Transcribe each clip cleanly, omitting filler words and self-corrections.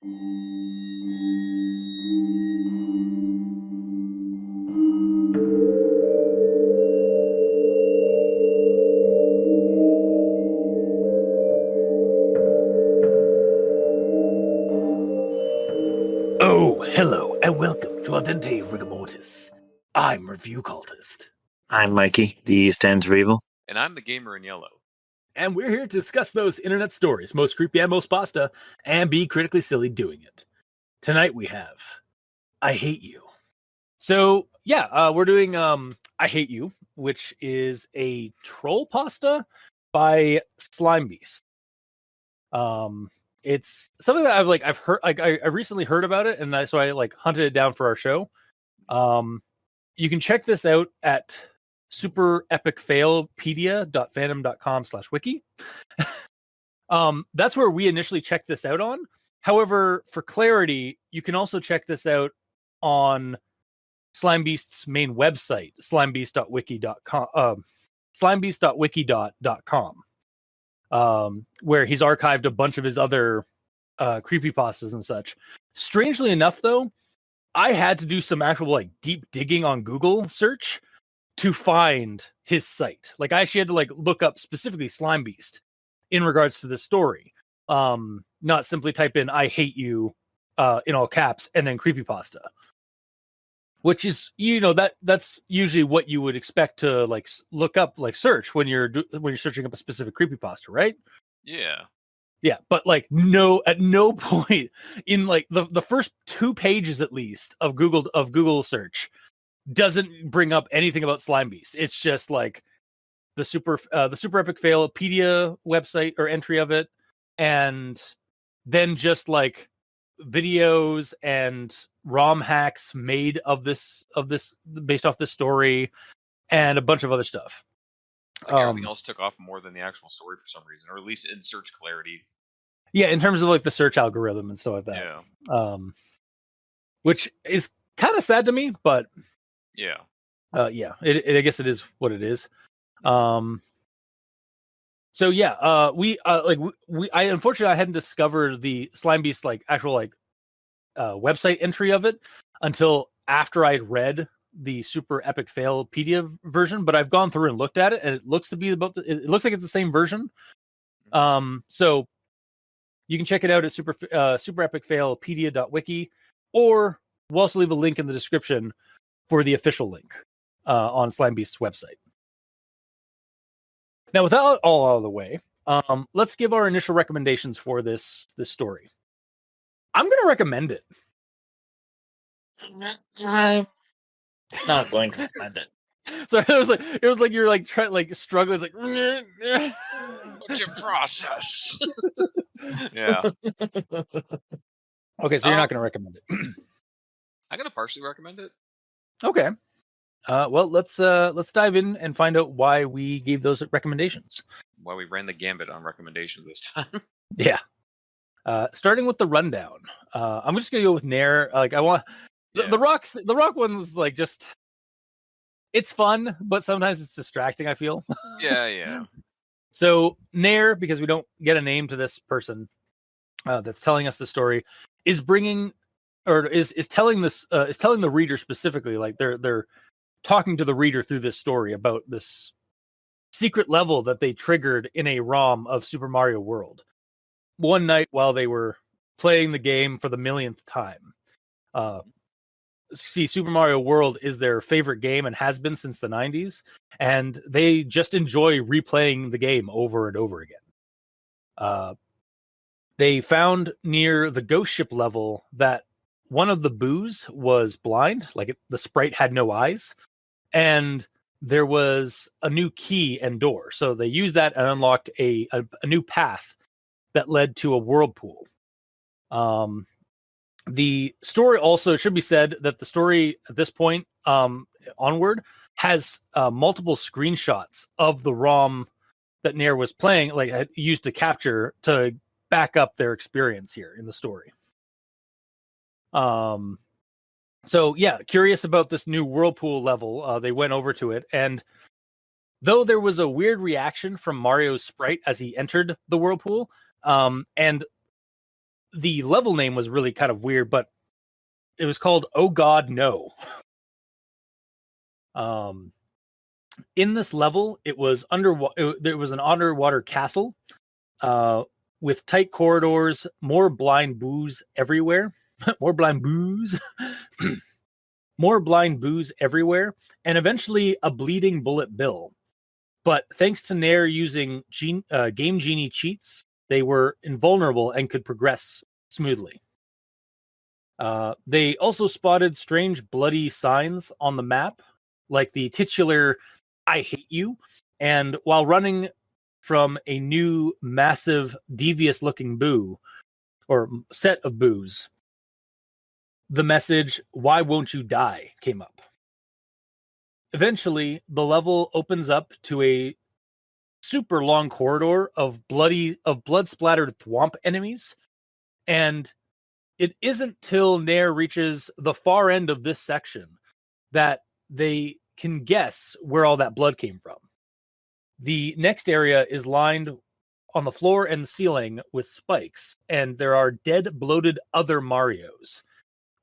Oh, hello, and welcome to Aldente Rigamortis. I'm Review Cultist. I'm Mikey, the East Ends Revel. And I'm the Gamer in Yellow. And we're here to discuss those internet stories, most creepy and most pasta, and be critically silly doing it. Tonight we have I Hate You. So, yeah, we're doing I Hate You, which is a troll pasta by Slimebeast. It's something that I've heard, I recently heard about it, and so I hunted it down for our show. You can check this out at superepicfailpedia.fandom.com/wiki. That's where we initially checked this out on. However, for clarity, you can also check this out on Slimebeast's main website, slimebeast.wiki.com, slimebeast.wiki.com, where he's archived a bunch of his other creepypastas and such. Strangely enough, though, I had to do some actual deep digging on Google search to find his site. I actually had to look up specifically Slimebeast in regards to this story. Not simply type in I hate you in all caps and then creepypasta. Which is, that's usually what you would expect to look up, search when you're searching up a specific creepypasta, right? Yeah. Yeah, but at no point in the first 2 pages at least of Google search doesn't bring up anything about Slimebeast. It's just the super epic failpedia website or entry of it, and then just videos and ROM hacks made of this based off this story, and a bunch of other stuff. Everything else took off more than the actual story for some reason, or at least in search clarity. Yeah, in terms of the search algorithm and stuff like that. Yeah. Which is kind of sad to me, but yeah. I guess it is what it is. So yeah, I unfortunately I hadn't discovered the Slimebeast actual website entry of it until after I'd read the super epic failpedia version, but I've gone through and looked at it, and it looks to be it looks like it's the same version. So you can check it out at superepicfailpedia.wiki, or we'll also leave a link in the description for the official link on Slimebeast's website. Now, with that all out of the way, let's give our initial recommendations for this story. I'm going to recommend it. I'm not going to recommend it. So it was like you're struggling. It's What's your process? Yeah. Okay, so you're not going to recommend it. I'm going to partially recommend it. Okay. Well, let's dive in and find out why we gave those recommendations. Why we ran the gambit on recommendations this time. Yeah. Starting with the rundown. I'm just gonna go with Nair. I want the rock one's just, it's fun, but sometimes it's distracting, I feel. Yeah. So Nair, because we don't get a name to this person that's telling us the story, is bringing, or is telling this is telling the reader specifically, they're talking to the reader through this story about this secret level that they triggered in a ROM of Super Mario World one night while they were playing the game for the millionth time. Super Mario World is their favorite game and has been since the 90s, and they just enjoy replaying the game over and over again. They found near the ghost ship level that one of the boos was blind, the sprite had no eyes, and there was a new key and door. So they used that and unlocked a new path that led to a whirlpool. The story also, it should be said that the story at this point onward has multiple screenshots of the ROM that Nair was playing, used to capture to back up their experience here in the story. So yeah, curious about this new whirlpool level. They went over to it, and though there was a weird reaction from Mario's sprite as he entered the whirlpool, and the level name was really kind of weird, but it was called Oh God No. In this level, it was there was an underwater castle with tight corridors, more blind boos everywhere, more blind boos, more blind boos everywhere, and eventually a bleeding bullet bill. But thanks to Nair using Game Genie cheats, they were invulnerable and could progress smoothly. They also spotted strange bloody signs on the map, like the titular "I hate you," and while running from a new massive devious looking boo or set of boos, the message "Why won't you die" came up. Eventually, the level opens up to a super long corridor of blood splattered thwomp enemies, and it isn't till Nair reaches the far end of this section that they can guess where all that blood came from. The next area is lined on the floor and the ceiling with spikes, and there are dead, bloated other Marios.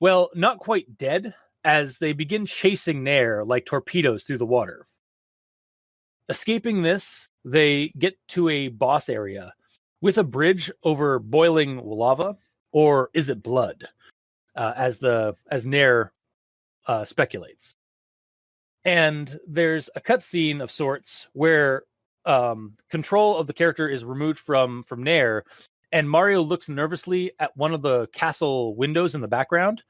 Well, not quite dead, as they begin chasing Nair like torpedoes through the water. Escaping this, they get to a boss area with a bridge over boiling lava, or is it blood? As Nair speculates. And there's a cutscene of sorts where control of the character is removed from Nair, and Mario looks nervously at one of the castle windows in the background,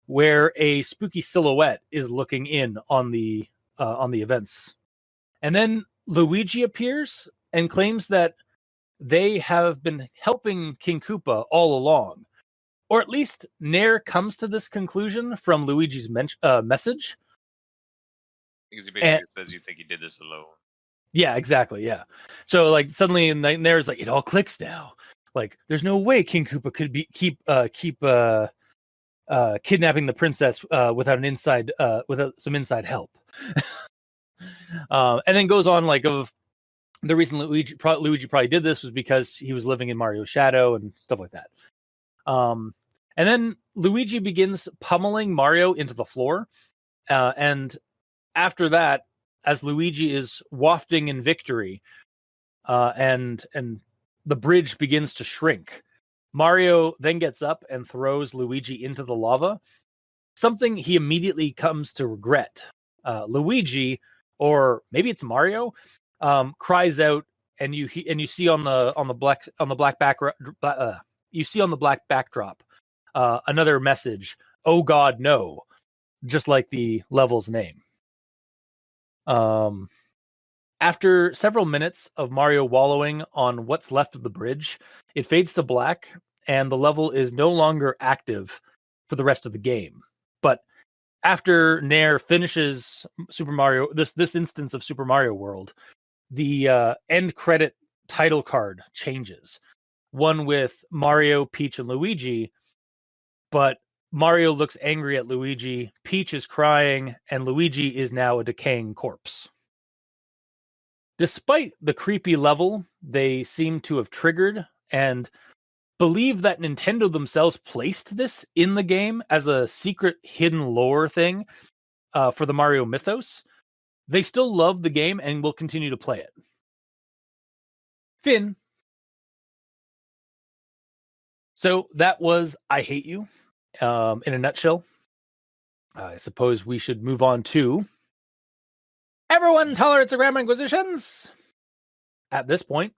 where a spooky silhouette is looking in on the events. And then Luigi appears and claims that they have been helping King Koopa all along. Or at least Nair comes to this conclusion from Luigi's message. Because he basically says you think he did this alone. Yeah, exactly. Yeah. So like suddenly Nair's like, it all clicks now. Like there's no way King Koopa could keep kidnapping the princess without some inside help. And then goes on like of the reason Luigi probably did this was because he was living in Mario's shadow and stuff like that. And then Luigi begins pummeling Mario into the floor. And after that, as Luigi is wafting in victory, and the bridge begins to shrink, Mario then gets up and throws Luigi into the lava, something he immediately comes to regret. Luigi, or maybe it's Mario, cries out, and you see on the black backdrop another message, "Oh God, no," just like the level's name. After several minutes of Mario wallowing on what's left of the bridge, it fades to black, and the level is no longer active for the rest of the game. But after Nair finishes Super Mario, this instance of Super Mario World, the end credit title card changes. One with Mario, Peach, and Luigi, but Mario looks angry at Luigi, Peach is crying, and Luigi is now a decaying corpse. Despite the creepy level they seem to have triggered, and believe that Nintendo themselves placed this in the game as a secret hidden lore thing for the Mario mythos, they still love the game and will continue to play it. Finn. So that was I Hate You in a nutshell. I suppose we should move on to Everyone Tolerates the Grammar Inquisitions. At this point,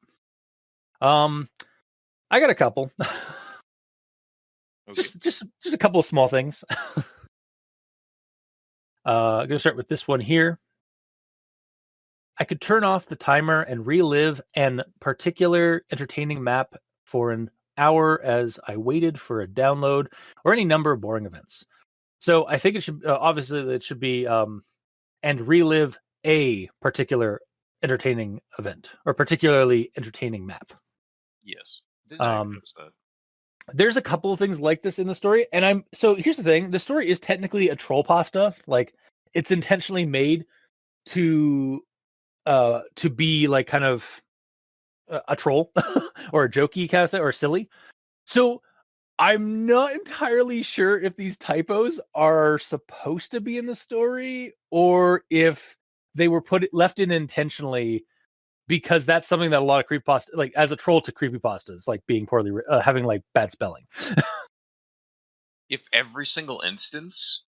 I got a couple. Okay. just a couple of small things. I'm gonna start with this one here. I could turn off the timer and relive an particular entertaining map for an hour as I waited for a download or any number of boring events. So I think it should obviously it should be and relive a particular entertaining event or particularly entertaining map. Yes. Did I notice that? There's a couple of things like this in the story, and here's the thing: the story is technically a troll pasta. Like it's intentionally made to be like kind of a troll or a jokey kind of thing or silly. So I'm not entirely sure if these typos are supposed to be in the story or if they were left in intentionally, because that's something that a lot of creepypasta, like as a troll to creepypastas, like being poorly having like bad spelling. If every single instance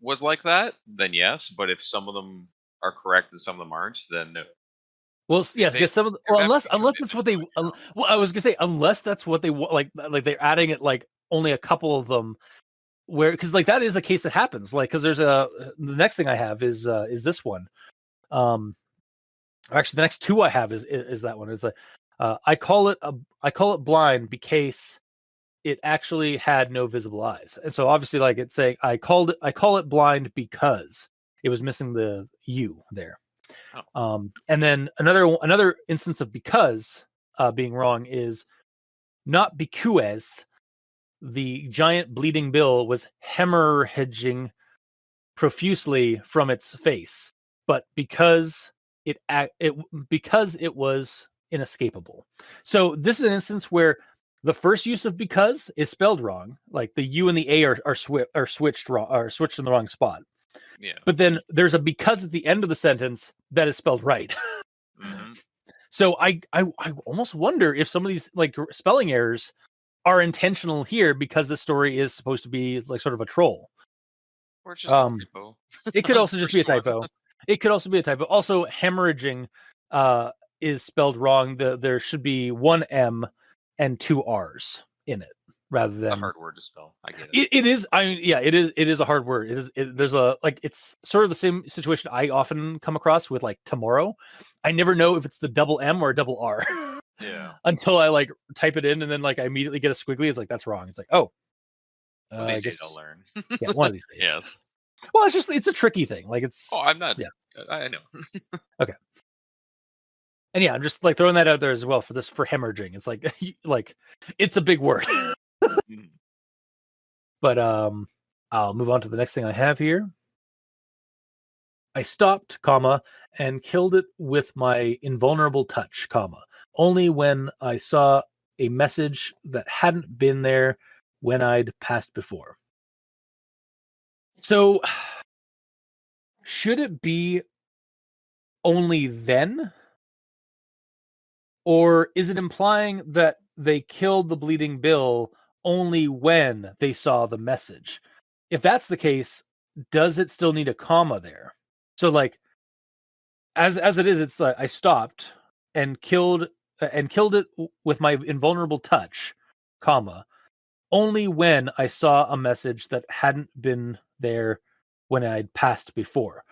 was like that, then yes. But if some of them are correct and some of them aren't, then no. Well, yes, They- because some of the, there well, have to be unless that's what they commitment to it, well, I was gonna say unless that's what they like they're adding it like only a couple of them, where because like that is a case that happens, like because there's the next thing I have is this one, actually the next two I have is that one. It's like I call it blind because it actually had no visible eyes, and so obviously like it's saying I call it blind because it was missing the U there. And then another instance of because being wrong is not because the giant bleeding bill was hemorrhaging profusely from its face, but because because it was inescapable. So this is an instance where the first use of because is spelled wrong, like the U and the A are switched wrong, are switched in the wrong spot. Yeah. But then there's a because at the end of the sentence that is spelled right. Mm-hmm. So I almost wonder if some of these like spelling errors are intentional here because the story is supposed to be like sort of a troll. Or it's just a typo. It could also just be a typo. It could also be a typo. Also, hemorrhaging is spelled wrong. There should be one M and two R's in it rather than a hard word to spell. I get it. It is. I mean, yeah, it is. It is a hard word. There's a like. It's sort of the same situation I often come across with like tomorrow. I never know if it's the double M or a double R. Yeah. Until I like type it in and then like I immediately get a squiggly. It's like that's wrong. It's like One of these I days guess I'll learn. yeah, one of these days. Yes. Well, it's a tricky thing. Like it's. Oh, I'm not. Yeah. I know. Okay. And yeah, I'm just like throwing that out there as well for hemorrhaging. It's like like it's a big word. Mhm. But I'll move on to the next thing I have here. I stopped, comma, and killed it with my invulnerable touch, comma, only when I saw a message that hadn't been there when I'd passed before. So should it be only then? Or is it implying that they killed the bleeding Bill only when they saw the message? If that's the case, does it still need a comma there? So like as it is, it's I stopped and killed it with my invulnerable touch, comma, only when I saw a message that hadn't been there when I'd passed before.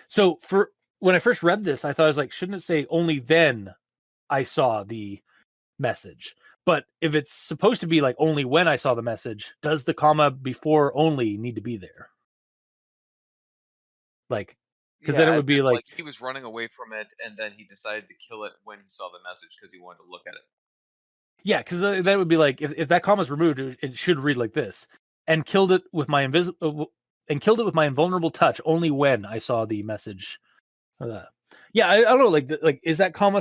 So for when I first read this, I thought I was like, shouldn't it say only then I saw the message? But if it's supposed to be like only when I saw the message, does the comma before only need to be there? Like, because then it would be like he was running away from it, and then he decided to kill it when he saw the message because he wanted to look at it. yeah, because that would be like if that comma is removed, it should read like this: and killed it with my invulnerable touch only when I saw the message. Yeah, I don't know. Like is that comma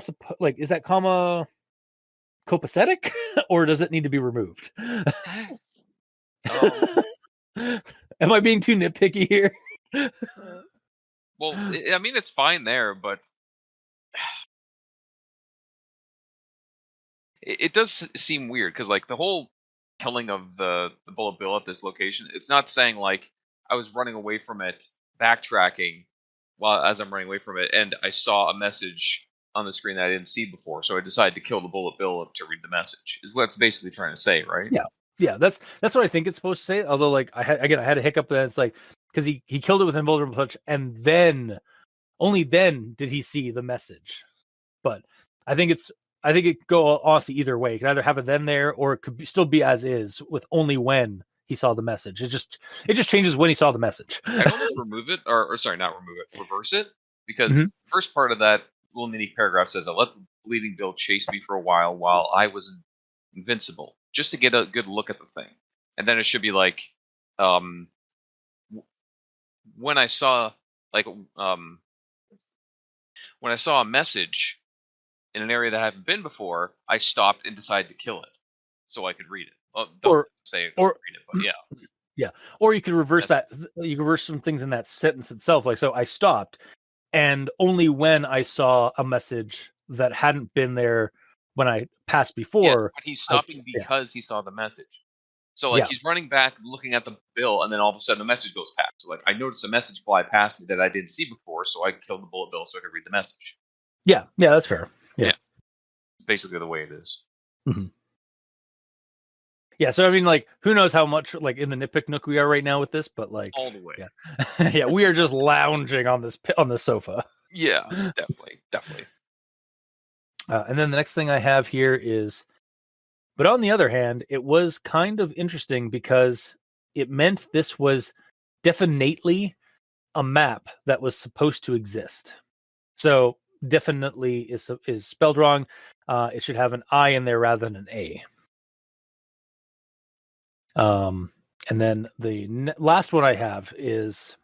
is that comma copacetic or does it need to be removed? Am I being too nitpicky here? Well, I mean, it's fine there, but it does seem weird because, like, the whole killing of the bullet bill at this location, it's not saying like I was running away from it, backtracking as I'm running away from it, and I saw a message on the screen that I didn't see before, so I decided to kill the bullet bill to read the message. Is what it's basically trying to say, right? Yeah, that's what I think it's supposed to say. Although, like, I had a hiccup that it's like because he killed it with invulnerable touch, and then only then did he see the message. But I think it could go honestly either way. It could either have it then there, or it could still be as is with only when he saw the message. It just changes when he saw the message. I'd almost remove it, or sorry, not remove it, reverse it, because the first part of that little mini paragraph says, "I let the bleeding bill chase me for a while I was invincible," just to get a good look at the thing, and then it should be like, when I saw like when I saw a message in an area that I haven't been before, I stopped and decided to kill it so I could read it. Well, don't Or- say it, or- don't read it, but yeah. Or you could reverse that. You could reverse some things in that sentence itself. Like, so I stopped, and only when I saw a message that hadn't been there when I passed Yes, before. but he's stopping because he saw the message. So like Yeah. he's running back, looking at the bill, and then all of a sudden a message goes past. So like I noticed a message fly past me that I didn't see before, so I killed the bullet bill so I could read the message. Yeah, that's fair. Yeah. Basically the way it is. Mhm. Yeah, so I mean, like, who knows how much like in the nitpick nook we are right now with this, but like, All the way. yeah, yeah, we are just lounging on this sofa. Yeah, definitely. And then the next thing I have here is, but on the other hand, it was kind of interesting because it meant this was definitely a map that was supposed to exist. So definitely is spelled wrong. It should have an I in there rather than an A. And then the last one I have is,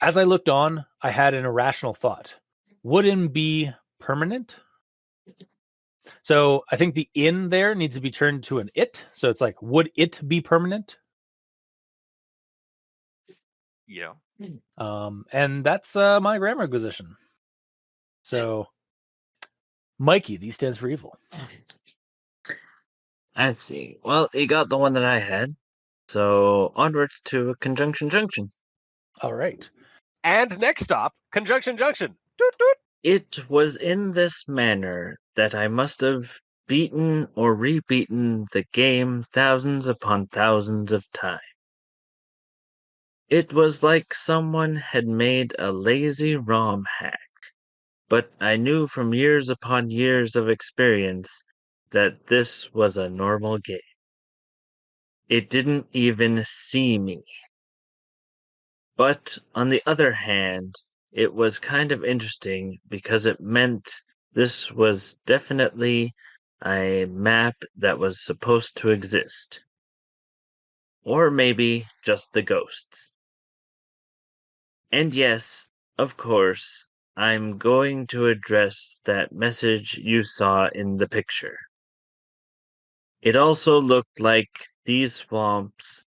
as I looked on, I had an irrational thought. Would "in" be permanent? So I think the "in" there needs to be turned to an "it." So it's like, would it be permanent? Yeah. And that's my grammar acquisition. So, Mikey, these stands for evil. I see. Well, you got the one that I had. So onwards to conjunction junction. All right. And next stop, conjunction junction. Doot, doot. It was in this manner that I must have beaten or rebeaten the game thousands upon thousands of times. It was like someone had made a lazy ROM hack, but I knew from years upon years of experience that this was a normal game. It didn't even see me. But on the other hand, it was kind of interesting because it meant this was definitely a map that was supposed to exist. Or maybe just the ghosts. And yes, of course, I'm going to address that message you saw in the picture. It also looked like these swamps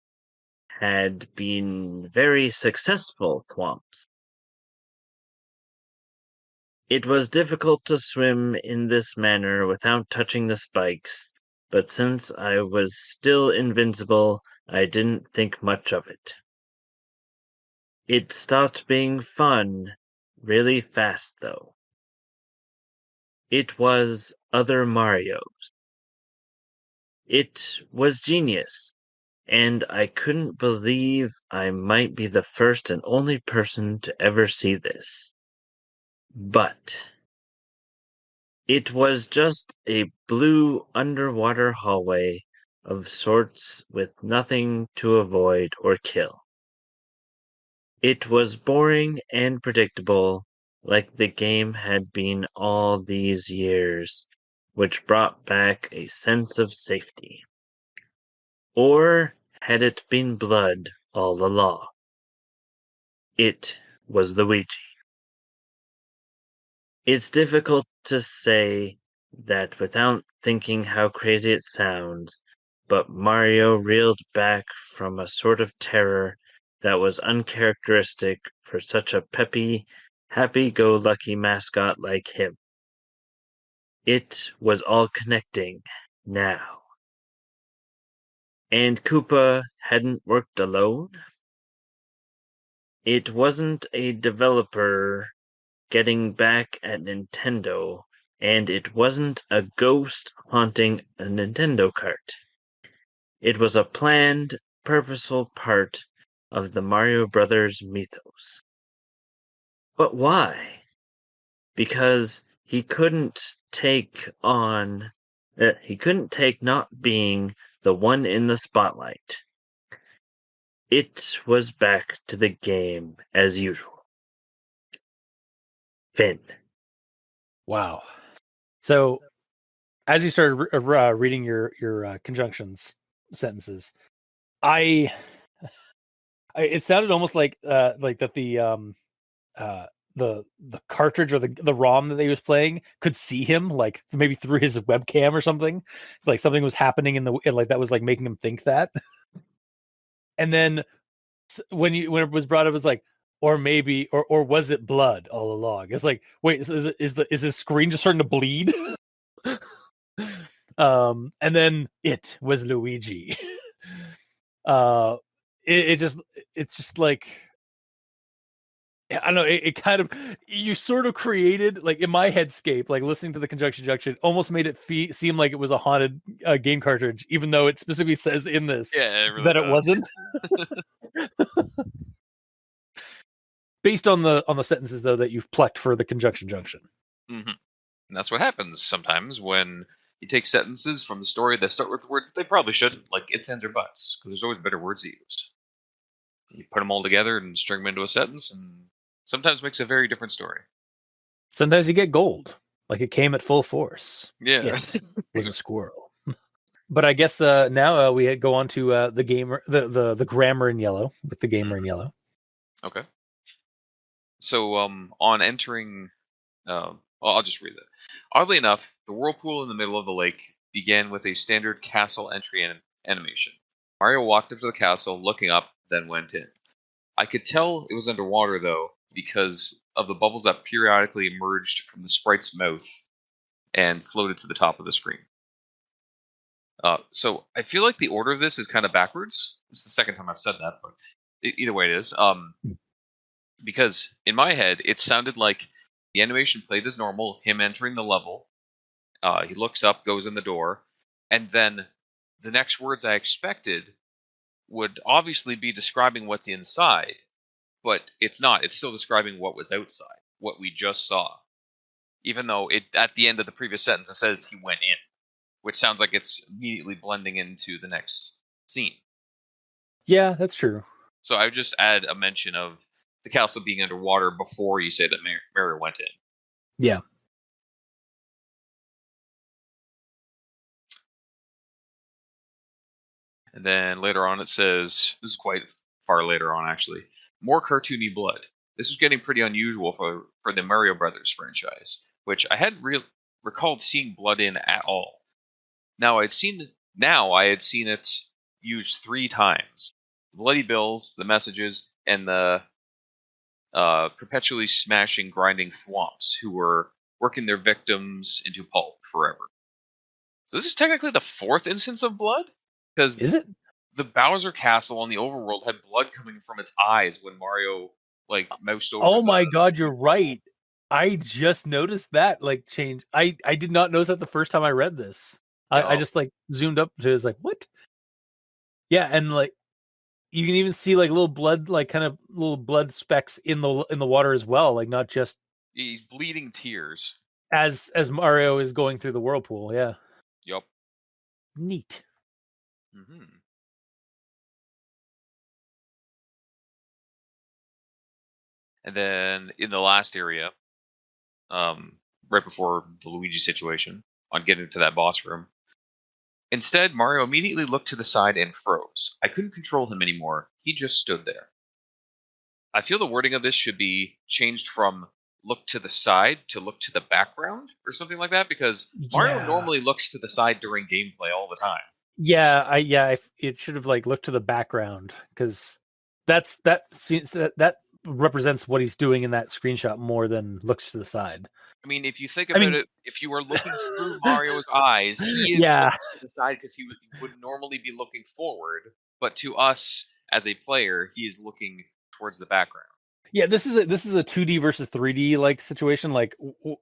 had been very successful swamps. It was difficult to swim in this manner without touching the spikes, but since I was still invincible, I didn't think much of it. It stopped being fun really fast, though. It was other Marios. It was genius, and I couldn't believe I might be the first and only person to ever see this. But it was just a blue underwater hallway of sorts with nothing to avoid or kill. It was boring and predictable, like the game had been all these years, which brought back a sense of safety. Or had it been blood all along? It was the Ouija. It's difficult to say that without thinking how crazy it sounds, but Mario reeled back from a sort of terror that was uncharacteristic for such a peppy, happy-go-lucky mascot like him. It was all connecting now. And Koopa hadn't worked alone? It wasn't a developer getting back at Nintendo, and it wasn't a ghost haunting a Nintendo cart. It was a planned, purposeful part of the Mario Brothers mythos. But why? Because he couldn't take not being the one in the spotlight. It was back to the game as usual. Finn. Wow. So, as you started reading your conjunctions sentences, it sounded almost like that the the cartridge or the ROM that they was playing could see him, like maybe through his webcam or something. It's like something was happening like that was like making him think that. And then when it was brought up, it's like, or maybe or was it blood all along? It's like, wait, is his screen just starting to bleed? And then it was Luigi. It's just like, I don't know. It kind of, you sort of created, like in my headscape, like listening to the Conjunction Junction, almost made it seem like it was a haunted game cartridge, even though it specifically says in this really that does. it wasn't. Based on the sentences though that you've plucked for the Conjunction Junction. Mm-hmm. And that's what happens sometimes when you take sentences from the story that start with words that they probably shouldn't, like its, and, or buts, because there's always better words to use. You put them all together and string them into a sentence, and sometimes makes a very different story. Sometimes you get gold, like it came at full force. Yeah, it was a squirrel. But I guess now we go on to the gamer, the grammar in yellow with the gamer in yellow. Okay. So on entering, I'll just read it. Oddly enough, the whirlpool in the middle of the lake began with a standard castle entry animation. Mario walked up to the castle, looking up, then went in. I could tell it was underwater, though, because of the bubbles that periodically emerged from the sprite's mouth and floated to the top of the screen. So I feel like the order of this is kind of backwards. It's the second time I've said that, but either way it is. Because in my head, it sounded like the animation played as normal, him entering the level. He looks up, goes in the door, and then the next words I expected would obviously be describing what's inside, but it's not. It's still describing what was outside, what we just saw. Even though at the end of the previous sentence it says he went in, which sounds like it's immediately blending into the next scene. Yeah, that's true. So I would just add a mention of the castle being underwater before you say that Mario went in. Yeah. And then later on it says, this is quite far later on actually, more cartoony blood. This was getting pretty unusual for the Mario Brothers franchise, which I hadn't recalled seeing blood in at all. Now I had seen it used 3 times. The Bloody Bills, the Messages, and the perpetually smashing, grinding thwomps who were working their victims into pulp forever. So this is technically the 4th instance of blood? Because is it? The Bowser Castle on the overworld had blood coming from its eyes when Mario moused over. Oh my god, you're right. I just noticed that change. I did not notice that the first time I read this. I just zoomed up to it, was like, what? Yeah, and you can even see little blood, kind of little blood specks in the water as well, not just he's bleeding tears as Mario is going through the whirlpool. Yeah. Yep. Neat. Mm-hmm. And then in the last area, right before the Luigi situation, on getting to that boss room, instead, Mario immediately looked to the side and froze. I couldn't control him anymore. He just stood there. I feel the wording of this should be changed from look to the side to look to the background or something like that, because Mario normally looks to the side during gameplay all the time. Yeah, it should have looked to the background, because that represents what he's doing in that screenshot more than looks to the side. I mean, if you think about it, if you were looking through Mario's eyes, he is looking to the side because he would normally be looking forward, but to us as a player, he is looking towards the background. Yeah, this is a 2D versus 3D situation.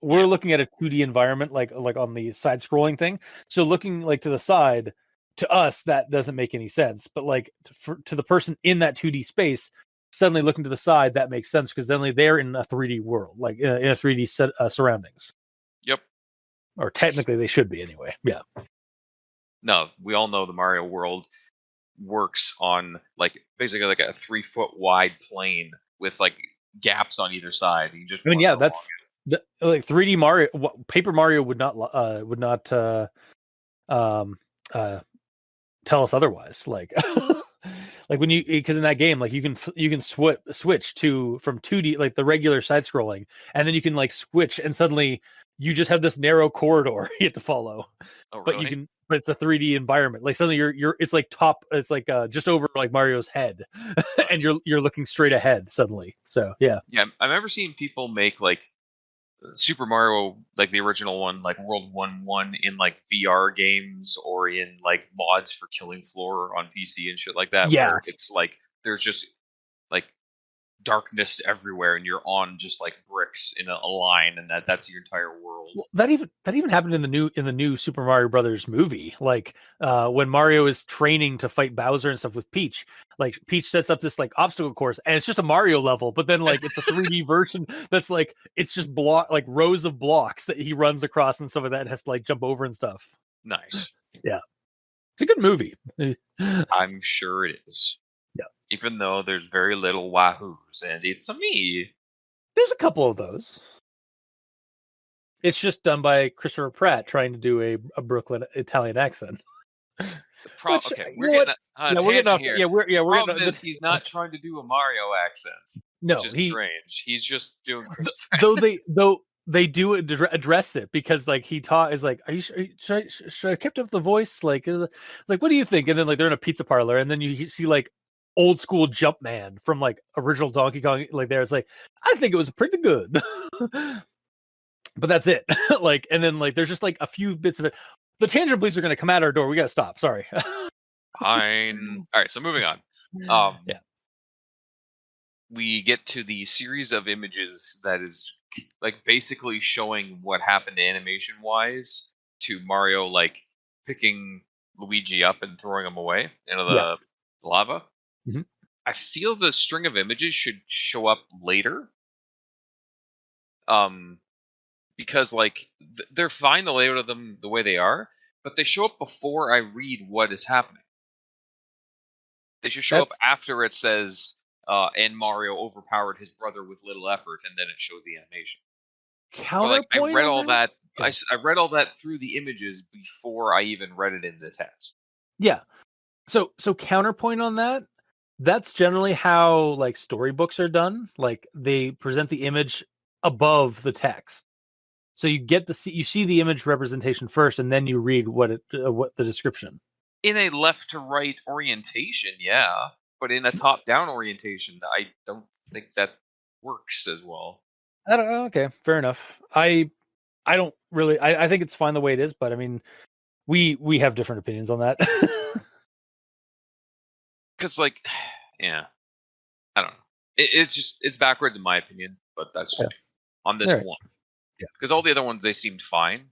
We're looking at a 2D environment, like on the side scrolling thing. So looking to the side, to us that doesn't make any sense. But to the person in that 2D space, suddenly looking to the side, that makes sense, because then they're in a 3D world, in a 3D set surroundings. Yep. Or technically they should be anyway. Yeah. No, we all know the Mario world works on basically a 3-foot wide plane with gaps on either side. You just that's the 3D Mario. Paper Mario would not tell us otherwise. Like when because in that game, like you can switch from 2D, like the regular side scrolling, and then you can like switch, and suddenly you just have this narrow corridor you have to follow. Oh, But really? but it's a 3D environment. Like suddenly it's like it's like just over like Mario's head, and you're looking straight ahead suddenly. So yeah, I remember seeing people make like Super Mario, like the original one, like World 1 in like VR games or in like mods for Killing Floor on PC and shit like that, Yeah. where it's like there's just like darkness everywhere and you're on just like bricks in a line, and that's your entire world. Well, that even happened in the new Super Mario Brothers movie. Like when Mario is training to fight Bowser and stuff with Peach, like Peach sets up this like obstacle course, and it's just a Mario level, but then like it's a 3D version that's like it's just like rows of blocks that he runs across and stuff like that, and has to like jump over and stuff. Nice. Yeah, it's a good movie. I'm sure it is. Yeah. Even though there's very little wahoos, and it's a me. There's a couple of those. It's just done by Christopher Pratt trying to do a Brooklyn Italian accent. Okay, we're getting we're getting off here. Yeah, we're Problem is, he's not trying to do a Mario accent. No, which is strange. He's just doing Chris though they do address it, because like he is like, are you should I kept up the voice? Like, it's like, what do you think? And then like they're in a pizza parlor, and then you see like old school Jumpman from like original Donkey Kong, like there. It's like, I think it was pretty good. But that's it. Like, and then like there's just like a few bits of it. The tangent police are going to come at our door. We got to stop. Sorry. Fine. All right, so moving on. Yeah. We get to the series of images that is like basically showing what happened animation wise to Mario, like picking Luigi up and throwing him away into the lava. Mm-hmm. I feel the string of images should show up later. Because like they're fine, the layout of them the way they are, but they show up before I read what is happening. They should show up after it says, and Mario overpowered his brother with little effort, and then it shows the animation. Counterpoint. I read all that. I read all that through the images before I even read it in the text. Yeah. So counterpoint on that. That's generally how like storybooks are done. Like they present the image above the text. So you see the image representation first, and then you read what the description. In a left to right orientation, yeah, but in a top down orientation, I don't think that works as well. Okay, fair enough. I don't really. I think it's fine the way it is, but I mean, we have different opinions on that. Because like, yeah, I don't know. It's backwards in my opinion, but that's just me on this one. Yeah, because all the other ones, they seemed fine.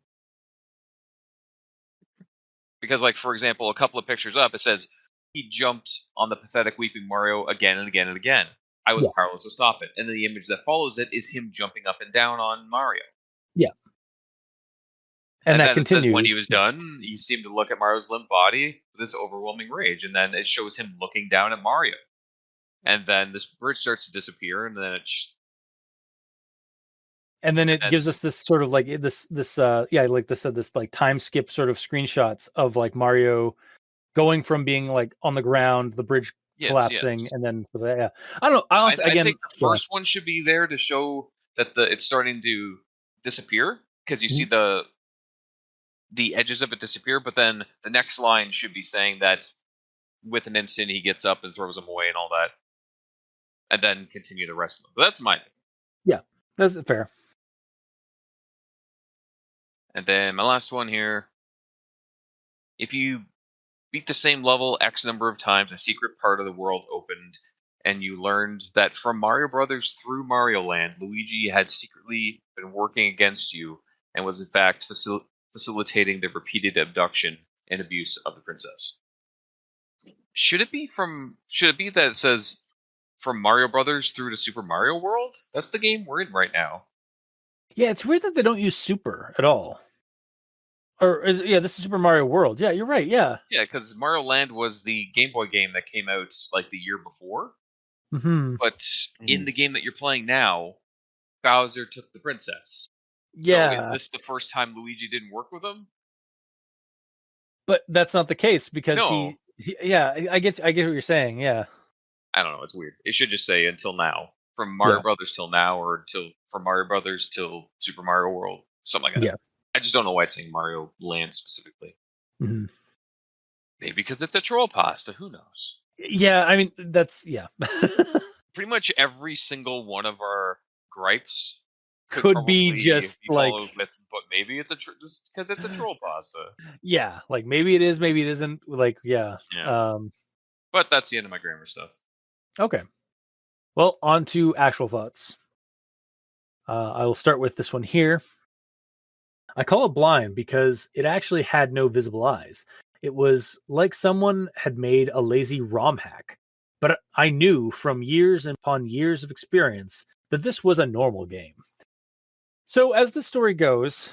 Because, like, for example, a couple of pictures up, it says he jumped on the pathetic weeping Mario again and again and again. I was powerless to stop it. And then the image that follows it is him jumping up and down on Mario. Yeah. And that continues. It says when he was done, he seemed to look at Mario's limp body with this overwhelming rage. And then it shows him looking down at Mario. And then this bridge starts to disappear, and then it gives us this sort of like this like this this like time skip sort of screenshots of like Mario going from being like on the ground, the bridge collapsing, and then I don't know. I think the first one should be there to show that it's starting to disappear, because you see the edges of it disappear, but then the next line should be saying that with an instant he gets up and throws them away and all that, and then continue the rest of them. But that's my opinion. Yeah, that's fair. And then my last one here. If you beat the same level X number of times, a secret part of the world opened, and you learned that from Mario Brothers through Mario Land, Luigi had secretly been working against you and was in fact facilitating the repeated abduction and abuse of the princess. Should it be that it says from Mario Brothers through to Super Mario World? That's the game we're in right now. Yeah, it's weird that they don't use Super at all. Or this is Super Mario World. Yeah, you're right. Yeah. Yeah, because Mario Land was the Game Boy game that came out like the year before. Mm-hmm. But in the game that you're playing now, Bowser took the princess. Yeah. So is this the first time Luigi didn't work with him? But that's not the case, because Yeah, I get what you're saying. Yeah. I don't know. It's weird. It should just say until now, from Mario Brothers till now, or from Mario Brothers till Super Mario World, something like that. Yeah. I just don't know why it's saying Mario Land specifically. Mm-hmm. Maybe because it's a troll pasta. Who knows? Yeah, I mean that's Pretty much every single one of our gripes could be just be like followed with, but maybe it's just because it's a troll pasta. yeah, like maybe it is, maybe it isn't. Like yeah. But that's the end of my grammar stuff. Okay. Well, on to actual thoughts. I will start with this one here. I call it blind because it actually had no visible eyes. It was like someone had made a lazy ROM hack. But I knew from years and upon years of experience that this was a normal game. So as the story goes,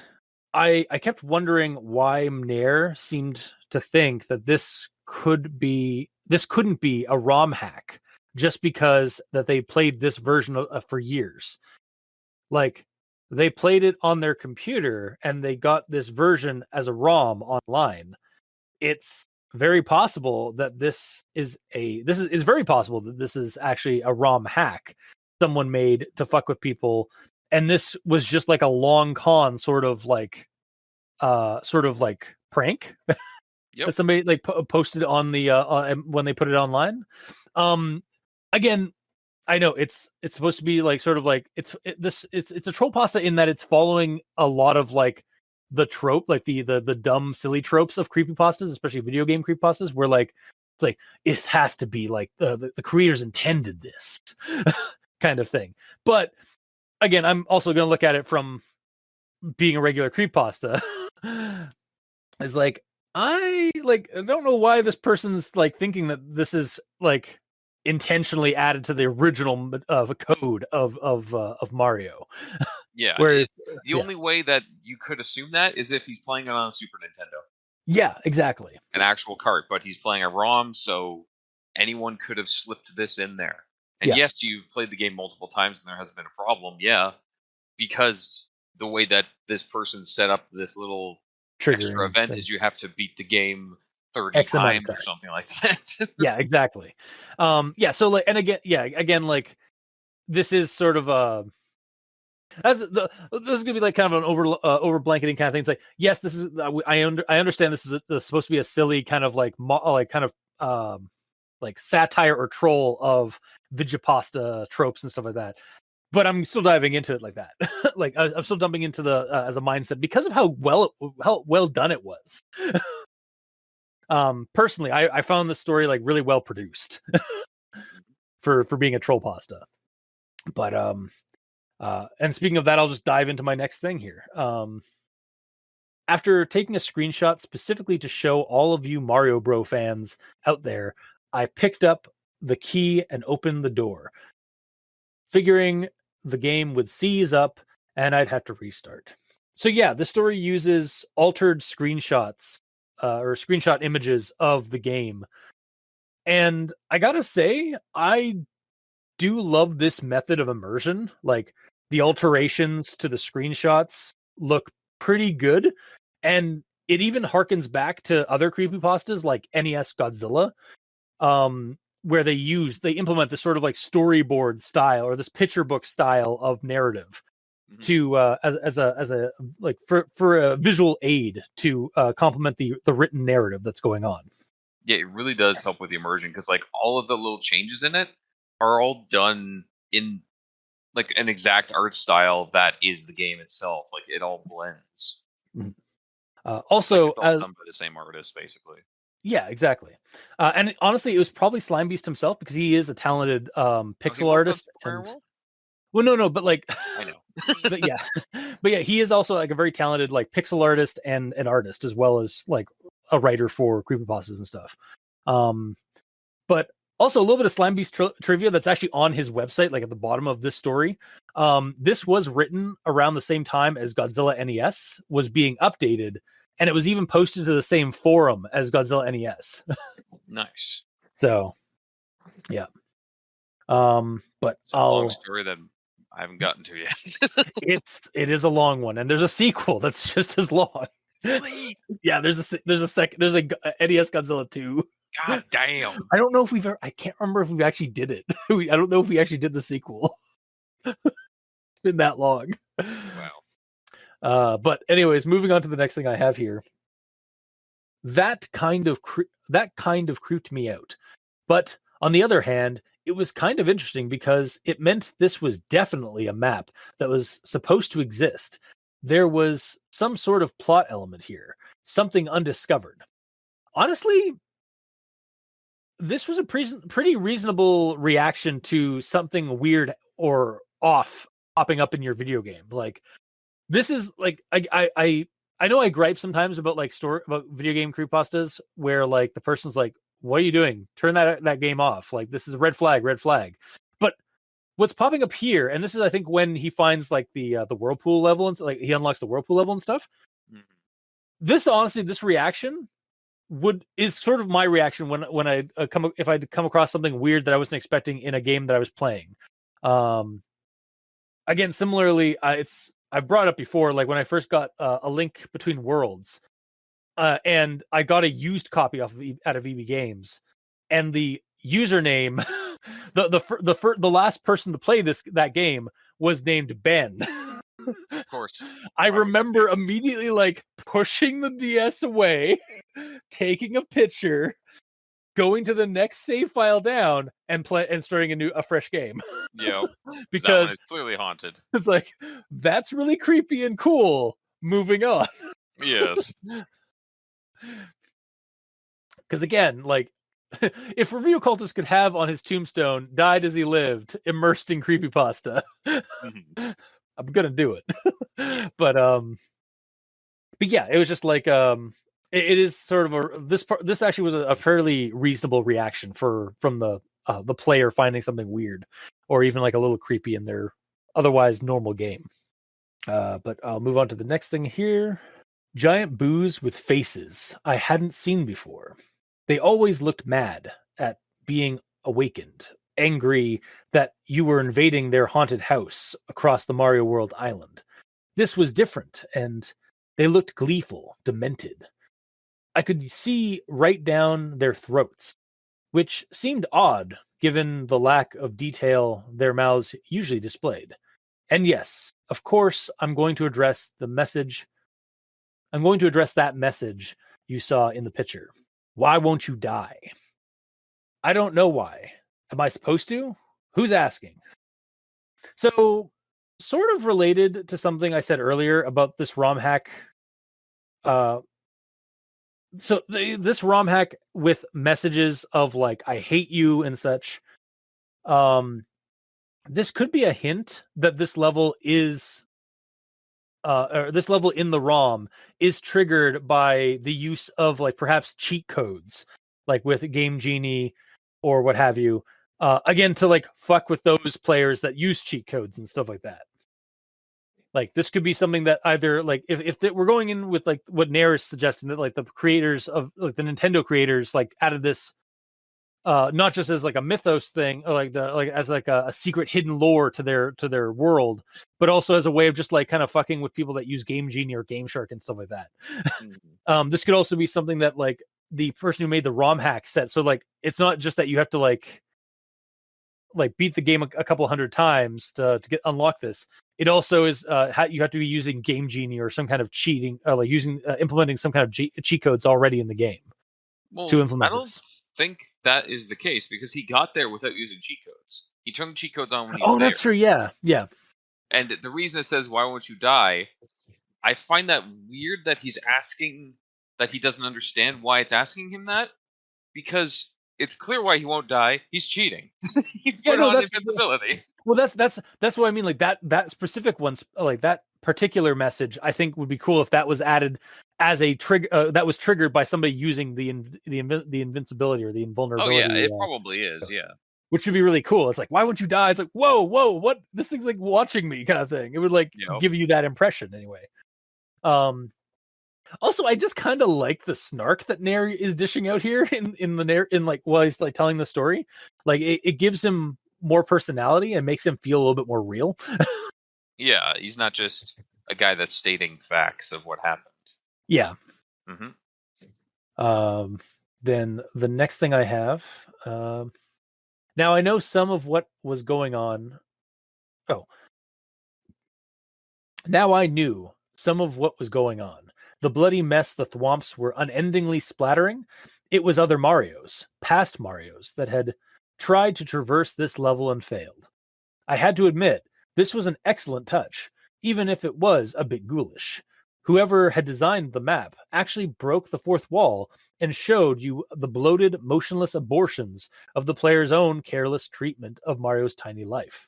I kept wondering why Mnair seemed to think that this couldn't be a ROM hack just because that they played this version for years. Like they played it on their computer and they got this version as a ROM online. It's very possible that this is very possible that this is actually a ROM hack someone made to fuck with people, and this was just like a long con sort of like prank Yep. that somebody like posted on the when they put it online. Again, I know it's supposed to be like sort of like it's a troll pasta in that it's following a lot of like the trope, like the dumb silly tropes of creepypastas, especially video game creepypastas, where like it's like it has to be like the creators intended this kind of thing. But again, I'm also going to look at it from being a regular creepypasta. Is like I don't know why this person's like thinking that this is like intentionally added to the original code of Mario. Yeah. Whereas the only way that you could assume that is if he's playing it on a Super Nintendo. Yeah, exactly. An actual cart, but he's playing a ROM, so anyone could have slipped this in there. And yes, you've played the game multiple times and there hasn't been a problem. Yeah, because the way that this person set up this little extra event is you have to beat the game 30 times or something like that. Yeah, exactly. So like, and again, like this is sort of a this is gonna be like kind of an over blanketing kind of thing. It's like, yes, this is I understand this is supposed to be a silly kind of like like satire or troll of Vigipasta tropes and stuff like that. But I'm still diving into it like that. Like I'm still jumping into the as a mindset because of how well done it was. Personally, I found the story like really well produced for being a troll pasta. But and speaking of that, I'll just dive into my next thing here. After taking a screenshot specifically to show all of you Mario Bro fans out there, I picked up the key and opened the door, figuring the game would seize up and I'd have to restart. So yeah, the story uses altered screenshots or screenshot images of the game. And I gotta say, I do love this method of immersion. Like the alterations to the screenshots look pretty good. And it even harkens back to other creepypastas like NES Godzilla, where they implement this sort of like storyboard style or this picture book style of narrative to as a like for a visual aid to complement the written narrative that's going on. Yeah, it really does help with the immersion because like all of the little changes in it are all done in like an exact art style that is the game itself. Like it all blends. Also, like it's all done by the same artist, basically. Yeah, exactly. And honestly, it was probably Slimebeast himself because he is a talented pixel artist. Well, no, but like I know. but yeah, he is also like a very talented like pixel artist and an artist as well as like a writer for creepypastas and stuff. But also a little bit of Slimebeast trivia that's actually on his website, like at the bottom of this story. This was written around the same time as Godzilla NES was being updated, and it was even posted to the same forum as Godzilla NES. Nice. So, yeah. But it's a long story that I haven't gotten to yet. it is a long one, and there's a sequel that's just as long. Really? Yeah, there's a NES Godzilla 2. God damn. I don't know if I can't remember if we actually did it. I don't know if we actually did the sequel. It's been that long. Wow. But anyways, moving on to the next thing I have here. That kind of creeped me out. But on the other hand, it was kind of interesting because it meant this was definitely a map that was supposed to exist. There was some sort of plot element here, something undiscovered. Honestly, this was a pretty reasonable reaction to something weird or off popping up in your video game. Like, this is like I know I gripe sometimes about like about video game creepypastas where like the person's like, "What are you doing? Turn that game off. Like, this is a red flag, red flag." But what's popping up here, and this is I think when he finds like the whirlpool level and like he unlocks the whirlpool level and stuff. Mhm. This honestly, this reaction is sort of my reaction when I if I come across something weird that I wasn't expecting in a game that I was playing. Again, similarly, I've brought up before, like when I first got A Link Between Worlds, and I got a used copy out of EB Games, and the username, the last person to play that game was named Ben. Of course. I remember immediately like pushing the DS away, taking a picture, going to the next save file down, and starting a fresh game. Yeah. Because that one is clearly haunted. it's like, that's really creepy and cool. Moving on. Yes. Because again, like, if Review Cultist could have on his tombstone, died as he lived, immersed in creepypasta, Mhm. I'm gonna do it. But yeah, it was just like it is sort of this actually was a fairly reasonable reaction from the player finding something weird or even like a little creepy in their otherwise normal game. But I'll move on to the next thing here. Giant boos with faces I hadn't seen before. They always looked mad at being awakened, angry that you were invading their haunted house across the Mario World island. This was different, and they looked gleeful, demented. I could see right down their throats, which seemed odd given the lack of detail their mouths usually displayed. And yes, of course, I'm going to address that message you saw in the picture. Why won't you die? I don't know why. Am I supposed to? Who's asking? So, sort of related to something I said earlier about this ROM hack. This ROM hack with messages of like "I hate you" and such. This could be a hint that this level is or this level in the ROM is triggered by the use of like perhaps cheat codes, like with Game Genie or what have you. Again, to like fuck with those players that use cheat codes and stuff like that. Like this could be something that either like if we're going in with like what Nair is suggesting, that like the creators of like the Nintendo creators like added this not just as like a mythos thing or like as like a secret hidden lore to their world, but also as a way of just like kind of fucking with people that use Game Genie or Game Shark and stuff like that. This could also be something that like the person who made the ROM hack said. So like it's not just that you have to like beat the game a couple hundred times to unlock this. It also is you have to be using Game Genie or some kind of cheating, like using implementing some kind of cheat codes already in the game to implement I don't this. think that is the case because he got there without using cheat codes. He turned the cheat codes on when he Oh, was there. that's true. Yeah. And the reason it says "Why won't you die," I find that weird that he's asking that he doesn't understand why it's asking him that, because it's clear why he won't die. He's cheating. He's put on invincibility. Well, that's what I mean. Like that specific one, like that particular message, I think would be cool if that was added as a trigger that was triggered by somebody using the invincibility or the invulnerability. Oh yeah, it probably is. Yeah, which would be really cool. It's like, why won't you die? It's like, whoa, what? This thing's like watching me, kind of thing. It would like give you that impression anyway. Also, I just kind of like the snark that Nair is dishing out here in like while he's like telling the story. Like it gives him more personality and makes him feel a little bit more real. Yeah, he's not just a guy that's stating facts of what happened. Yeah. Mm-hmm. Then the next thing I have, now I know some of what was going on. Oh, now I knew some of what was going on. The bloody mess the thwomps were unendingly splattering. It was other Marios, past Marios, that had tried to traverse this level and failed. I had to admit, this was an excellent touch, even if it was a bit ghoulish. Whoever had designed the map actually broke the fourth wall and showed you the bloated, motionless abortions of the player's own careless treatment of Mario's tiny life.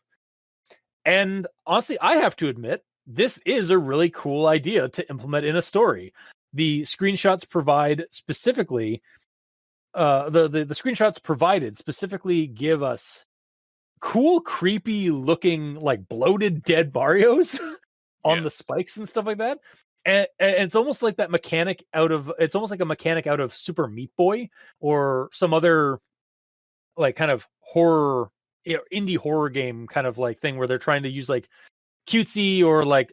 And honestly, I have to admit, this is a really cool idea to implement in a story. The screenshots provide specifically, the screenshots provided specifically give us cool, creepy looking, like bloated dead Marios on the spikes and stuff like that. And it's almost like that mechanic it's almost like a mechanic out of Super Meat Boy or some other like kind of horror, indie horror game kind of like thing where they're trying to use like cutesy or like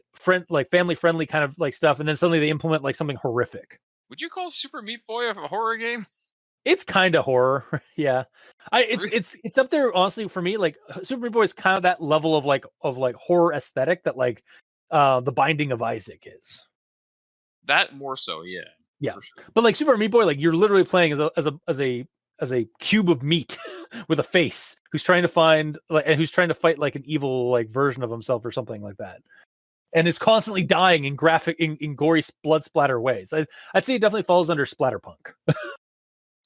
family friendly kind of like stuff, and then suddenly they implement like something horrific. Would you call Super Meat Boy a horror game? It's kind of horror. Yeah. It's up there honestly for me. Like Super Meat Boy is kind of that level of like horror aesthetic that like The Binding of Isaac is. That more so, yeah. Yeah. Sure. But like Super Meat Boy, like you're literally playing as a cube of meat with a face who's trying to find like and who's trying to fight like an evil like version of himself or something like that. And is constantly dying in graphic in gory blood splatter ways. I'd say it definitely falls under splatterpunk.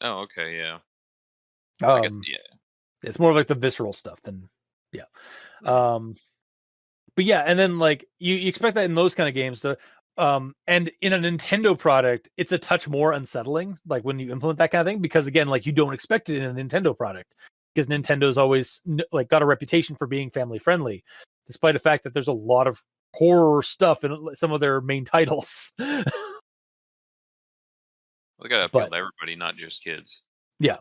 Oh, okay, yeah. I guess, yeah. It's more like the visceral stuff than, yeah. But yeah, and then like you expect that in those kind of games to, and in a Nintendo product, it's a touch more unsettling, like when you implement that kind of thing, because again, like you don't expect it in a Nintendo product, because Nintendo's always like got a reputation for being family friendly, despite the fact that there's a lot of horror stuff in some of their main titles. They gotta appeal to everybody, not just kids. Yeah.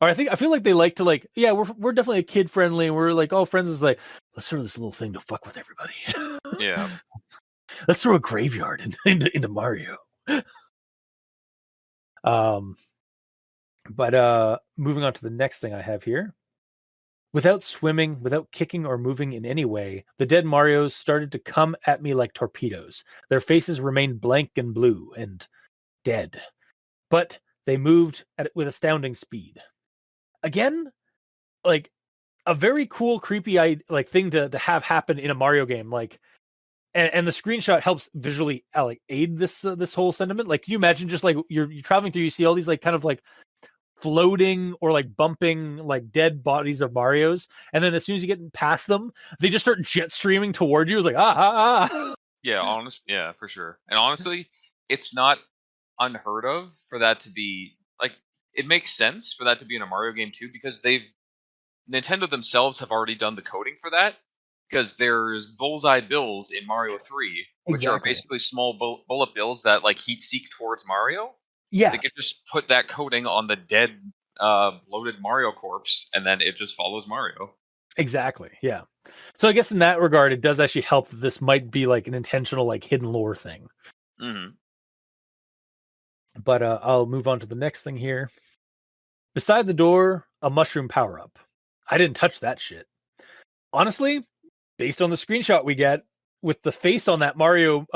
Or I feel like they like to like, yeah, we're definitely a kid friendly, and we're like all friends is like, let's throw this little thing to fuck with everybody. Yeah. Let's throw a graveyard into Mario. But moving on to the next thing I have here. Without swimming, without kicking or moving in any way, the dead Marios started to come at me like torpedoes. Their faces remained blank and blue and dead, but they moved with astounding speed. Again, like a very cool, creepy like thing to have happen in a Mario game. Like, and the screenshot helps visually like aid this whole sentiment. Like, can you imagine just like you're traveling through, you see all these like kind of like floating or like bumping like dead bodies of Marios, and then as soon as you get past them, they just start jet streaming toward you. It's like Yeah, for sure. And honestly, it's not unheard of for that to be like, it makes sense for that to be in a Mario game too, because Nintendo themselves have already done the coding for that, because there's bullseye bills in Mario 3, which are basically small bullet bills that like heat seek towards Mario. Yeah, they could just put that coating on the dead bloated Mario corpse, and then it just follows Mario. Exactly. Yeah. So I guess in that regard, it does actually help that this might be like an intentional like hidden lore thing. Mm-hmm. But I'll move on to the next thing here. Beside the door, a mushroom power-up. I didn't touch that shit. Honestly, based on the screenshot we get with the face on that Mario,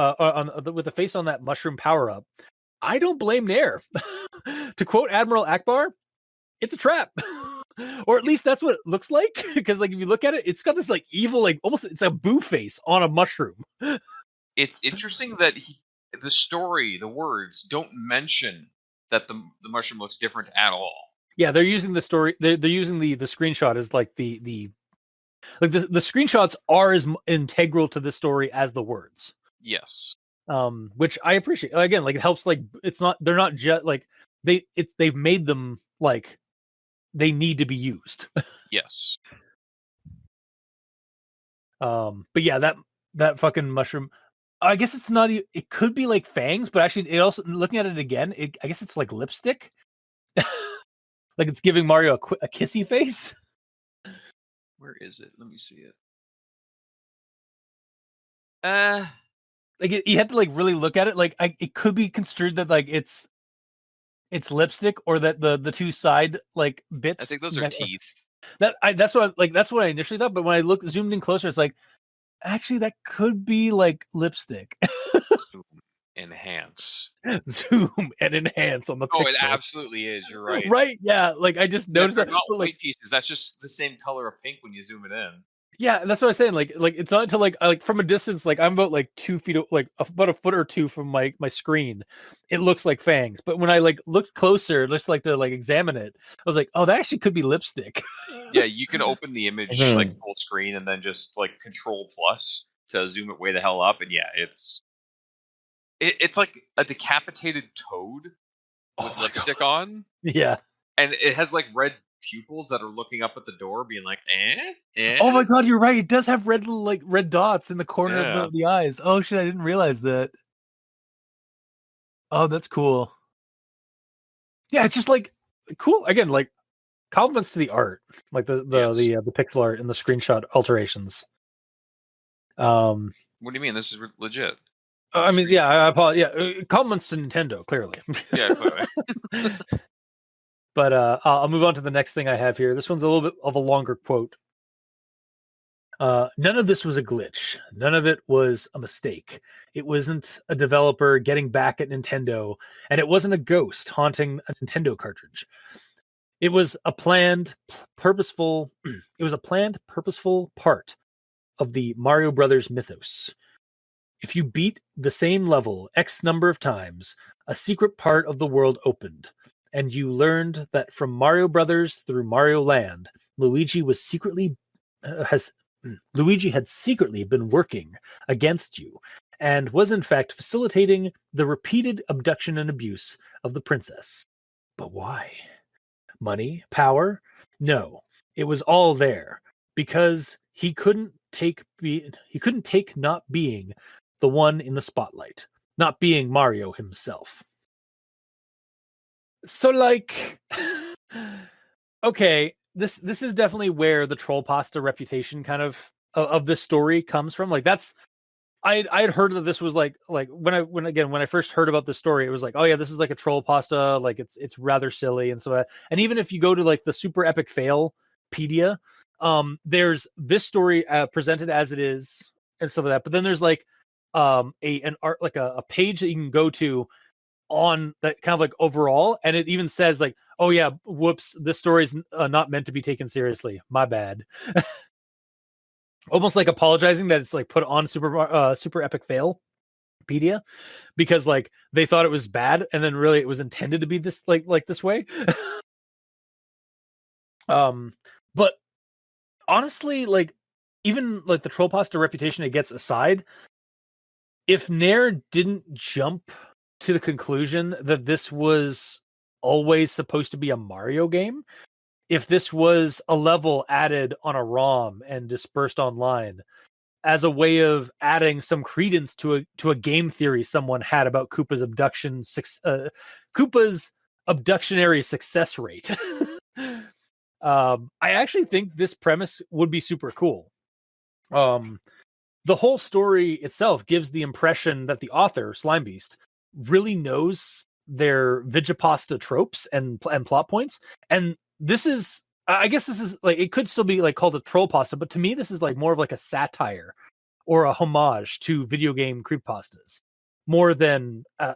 with the face on that mushroom power-up, I don't blame Nair. To quote Admiral Akbar, it's a trap. Or at least that's what it looks like. Because like if you look at it, it's got this like evil, like almost it's a boo face on a mushroom. It's interesting that the words don't mention that the mushroom looks different at all. Yeah, they're using the story. They're using the screenshot as like the screenshots are as integral to the story as the words. Yes. Which I appreciate. Again, like it helps. Like it's not. They're not just like they've made them like they need to be used. Yes. But yeah, that fucking mushroom. I guess it's not. It could be like fangs, but actually, it also looking at it again. I guess it's like lipstick. Like it's giving Mario a kissy face. Where is it? Let me see it. Like you had to like really look at it. Like it could be construed that like it's it's lipstick, or that the two side like bits. I think those are teeth. That's what I initially thought, but when I zoomed in closer, it's like actually that could be like lipstick. Zoom, enhance. Zoom and enhance on the Oh, it pixel. absolutely is. You're right. Right? Yeah. Like I just Yeah, noticed they're that. not But, like, white pieces. That's just the same color of pink when you zoom it in. yeah, that's what I was saying. Like it's not until like from a distance, like I'm about like 2 feet, like about a foot or two from my screen, it looks like fangs. But when I like looked closer, just like to like examine it, I was like, oh, that actually could be lipstick. Yeah, you can open the image like full screen and then just like Control Plus to zoom it way the hell up, and yeah, it's like a decapitated toad with Oh lipstick on, Yeah. and it has like red pupils that are looking up at the door, being like, eh. Oh my god, you're right. It does have red dots in the corner Yeah. of the eyes. Oh shit, I didn't realize that. Oh, that's cool. Yeah, it's just like cool. Again, like compliments to the art, like the pixel art and the screenshot alterations. What do you mean? This is legit. I mean, yeah, I apologize. Yeah, compliments to Nintendo, clearly. Yeah, clearly. But I'll move on to the next thing I have here. This one's a little bit of a longer quote. None of this was a glitch. None of it was a mistake. It wasn't a developer getting back at Nintendo, and it wasn't a ghost haunting a Nintendo cartridge. It was a planned, purposeful. It was a planned, purposeful part of the Mario Brothers mythos. If you beat the same level X number of times, a secret part of the world opened, and you learned that from Mario Brothers through Mario Land, Luigi had secretly been working against you, and was in fact facilitating the repeated abduction and abuse of the princess. But why? Money? Power? No, it was all there because he couldn't take not being the one in the spotlight, not being Mario himself. So like okay, this is definitely where the troll pasta reputation kind of this story comes from. Like that's I had heard that this was like when I first heard about this story, it was like, oh yeah, this is like a troll pasta, like it's rather silly and so that. And even if you go to like the super epic failpedia, there's this story presented as it is and stuff like that. But then there's like an art, like a page that you can go to on that kind of like overall, and it even says like, oh yeah, whoops, this story is not meant to be taken seriously, my bad. Almost like apologizing that it's like put on super epic failpedia because like they thought it was bad and then really it was intended to be this like this way. But honestly, like even like the troll pasta reputation it gets aside, if Nair didn't jump to the conclusion that this was always supposed to be a Mario game, if this was a level added on a ROM and dispersed online as a way of adding some credence to a game theory someone had about Koopa's abductionary success rate. I actually think this premise would be super cool. The whole story itself gives the impression that the author, Slimebeast, really knows their Vigipasta tropes and plot points. And this is, I guess this is like, it could still be like called a troll pasta, but to me, this is like more of like a satire or a homage to video game creepypastas more than a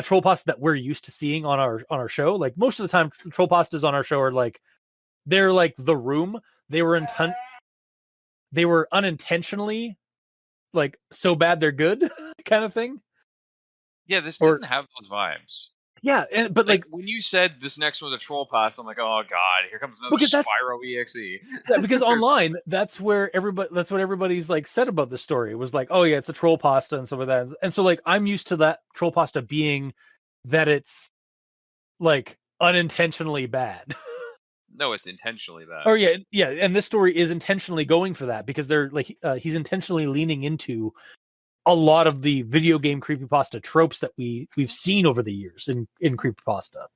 troll pasta that we're used to seeing on our show. Like most of the time, troll pastas on our show are like, they're like The Room. They were unintentionally like so bad they're good kind of thing. Yeah, this didn't have those vibes. Yeah, but like when you said this next one's a troll pass, I'm like, oh god, here comes another Spyro EXE. Yeah, because online, that's what everybody's like said about the story. It was like, oh yeah, it's a troll pasta and stuff like that. And so like I'm used to that troll pasta being that it's like unintentionally bad. No, it's intentionally bad. Oh yeah, and this story is intentionally going for that because they're like he's intentionally leaning into a lot of the video game creepypasta tropes that we've seen over the years in creepypasta.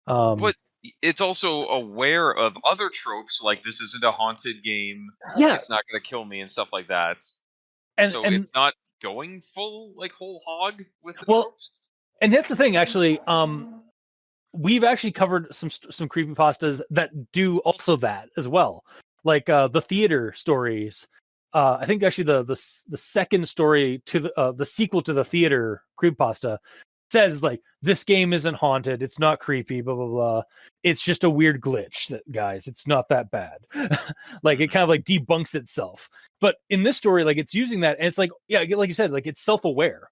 But it's also aware of other tropes, like this isn't a haunted game. Yeah, it's not going to kill me and stuff like that. So it's not going full like whole hog with the tropes. And that's the thing, actually. we've actually covered some creepypastas that do also that as well, like the theater stories. I think actually the second story to the sequel to the theater creepypasta says like, this game isn't haunted, it's not creepy, blah blah blah. It's just a weird glitch, that guys, it's not that bad. Like it kind of like debunks itself. But in this story, like it's using that, and it's like, yeah, like you said, like it's self-aware.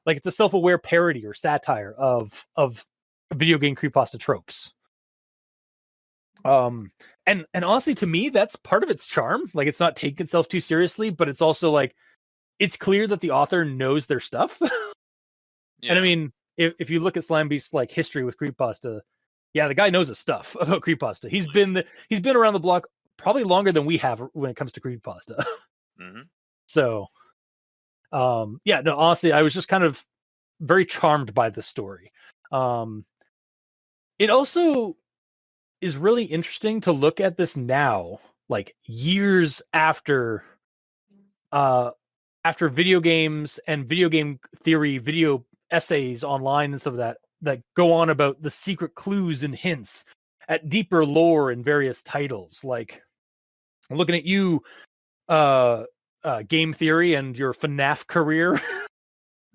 Like it's a self-aware parody or satire of video game creepypasta tropes. And honestly, to me, that's part of its charm. Like it's not taking itself too seriously, but it's also like, it's clear that the author knows their stuff. Yeah. And I mean, if you look at Slimebeast's like history with creepypasta, yeah, the guy knows his stuff about creepypasta. He's been around the block probably longer than we have when it comes to creepypasta. Mm-hmm. So, yeah, no, honestly, I was just kind of very charmed by this story. It also is really interesting to look at this now, like years after video games and video game theory, video essays online and stuff that go on about the secret clues and hints at deeper lore in various titles. Like, I'm looking at you, game theory and your FNAF career.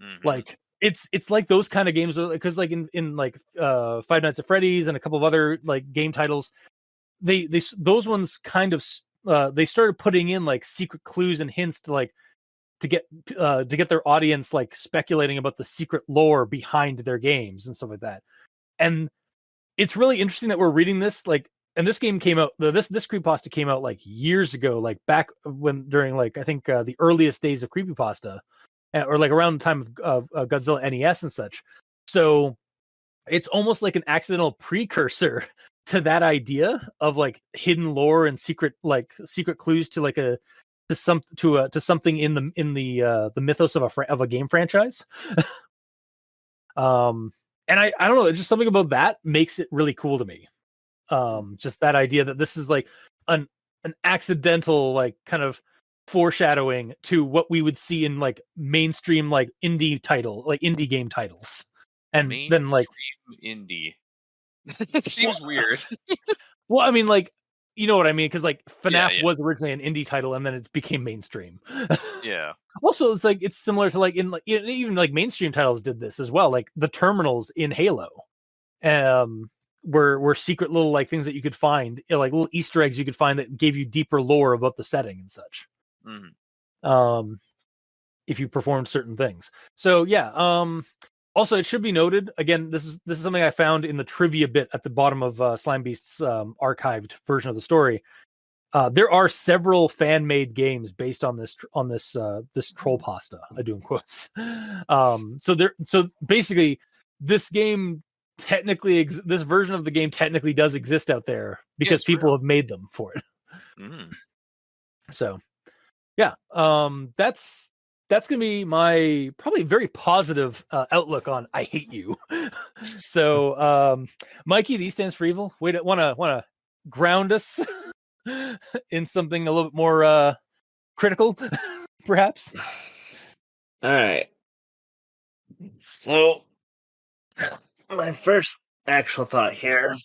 Mm-hmm. Like it's like those kind of games, because like in like Five Nights at Freddy's and a couple of other like game titles, they those ones kind of they started putting in like secret clues and hints to get their audience like speculating about the secret lore behind their games and stuff like that. And it's really interesting that we're reading this, like, and this game came out, this creepypasta came out like years ago, like back when, during like I think the earliest days of creepypasta, or like around the time of Godzilla NES and such. So it's almost like an accidental precursor to that idea of like hidden lore and secret clues to like to something in the mythos of a game franchise. And I don't know, it's just something about that makes it really cool to me. Just that idea that this is like an accidental like kind of foreshadowing to what we would see in like mainstream like indie game titles. And then like indie. It seems weird. well, I mean, like, you know what I mean? Because like FNAF Yeah. was originally an indie title and then it became mainstream. Yeah. Also, it's like it's similar to like in like even like mainstream titles did this as well. Like the terminals in Halo, were secret little like things that you could find, like little Easter eggs you could find that gave you deeper lore about the setting and such. Mm-hmm. If you performed certain things. So yeah. Also, it should be noted again. This is something I found in the trivia bit at the bottom of Slimebeast's archived version of the story. There are several fan-made games based on this troll pasta. I do in quotes. So basically, this game this version of the game technically does exist out there because people have made them for it. Mm-hmm. So, yeah, that's gonna be my probably very positive outlook on I Hate You. So, Mikey, the E stands for evil. We don't want to ground us in something a little bit more critical, perhaps. All right. So, my first actual thought here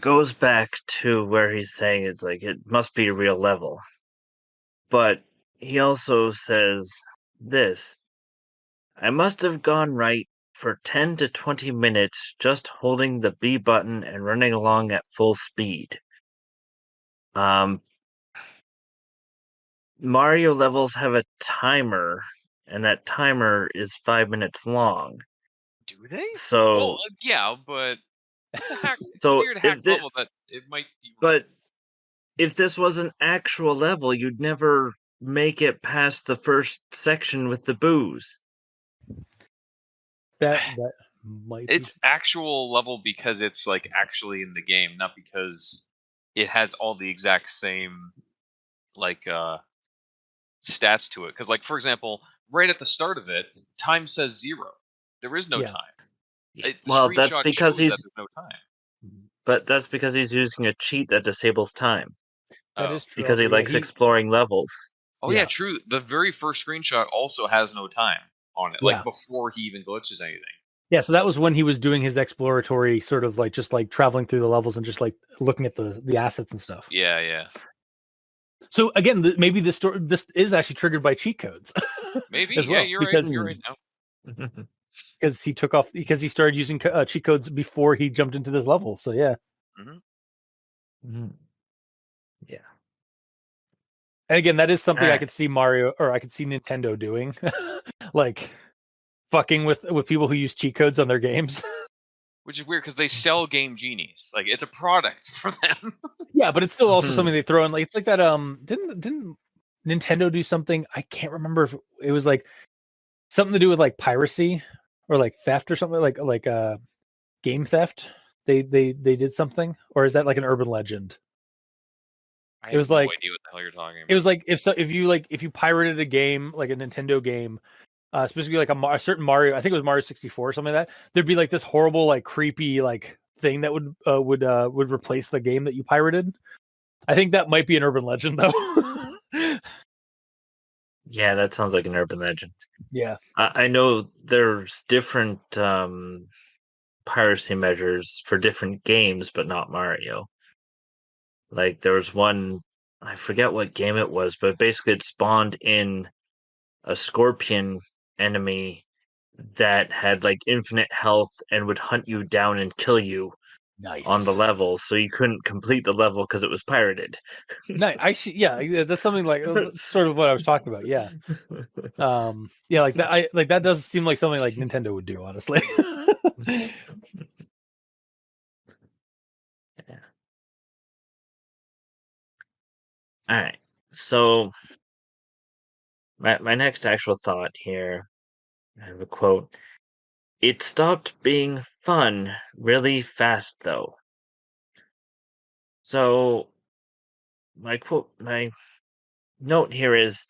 goes back to where he's saying it's like it must be a real level. But he also says this: I must have gone right for 10 to 20 minutes just holding the B button and running along at full speed. Mario levels have a timer, and that timer is 5 minutes long. Do they? So, well, yeah, but it's a hack. It's So a weird hack level that it might be. but if this was an actual level, you'd never make it past the first section with the booze. That might It's actual level because it's like actually in the game, not because it has all the exact same like stats to it. Because like for example, right at the start of it, time says 0. There is no time. Well, that's screenshot because shows that there's no time. But that's because he's using a cheat that disables time. That is true. Because he likes exploring levels. Oh yeah, true. The very first screenshot also has no time on it, like before he even glitches anything. Yeah, so that was when he was doing his exploratory sort of like just like traveling through the levels and just like looking at the assets and stuff. Yeah. So again, maybe this is actually triggered by cheat codes. Maybe. as well, You're because right. You're right now. because he took off because he started using cheat codes before he jumped into this level. So yeah. Yeah. And again, that is something I could see Mario or I could see Nintendo doing, like fucking with people who use cheat codes on their games. Which is weird because they sell Game Genies. Like it's a product for them. Yeah, but it's still also something they throw in. Like it's like that. Didn't Nintendo do something? I can't remember if it was like something to do with like piracy or like theft or something like game theft. They did something, or is that like an urban legend? I It have was no like idea what the hell you're talking about. it was like if you pirated a game like a Nintendo game, specifically like a certain Mario, I think it was Mario 64 or something like that. There'd be like this horrible like creepy like thing that would replace the game that you pirated. I think that might be an urban legend though. Yeah, that sounds like an urban legend. Yeah. I know there's different piracy measures for different games, but not Mario. Like there was one, I forget what game it was, but basically it spawned in a scorpion enemy that had like infinite health and would hunt you down and kill you on the Nice. level, so you couldn't complete the level because it was pirated. Nice. Yeah, that's something like sort of what I was talking about. Yeah. Yeah, like that. That does seem like something like Nintendo would do, honestly. Yeah. All right. So my next actual thought here, I have a quote. It stopped being fun really fast though. So my note here is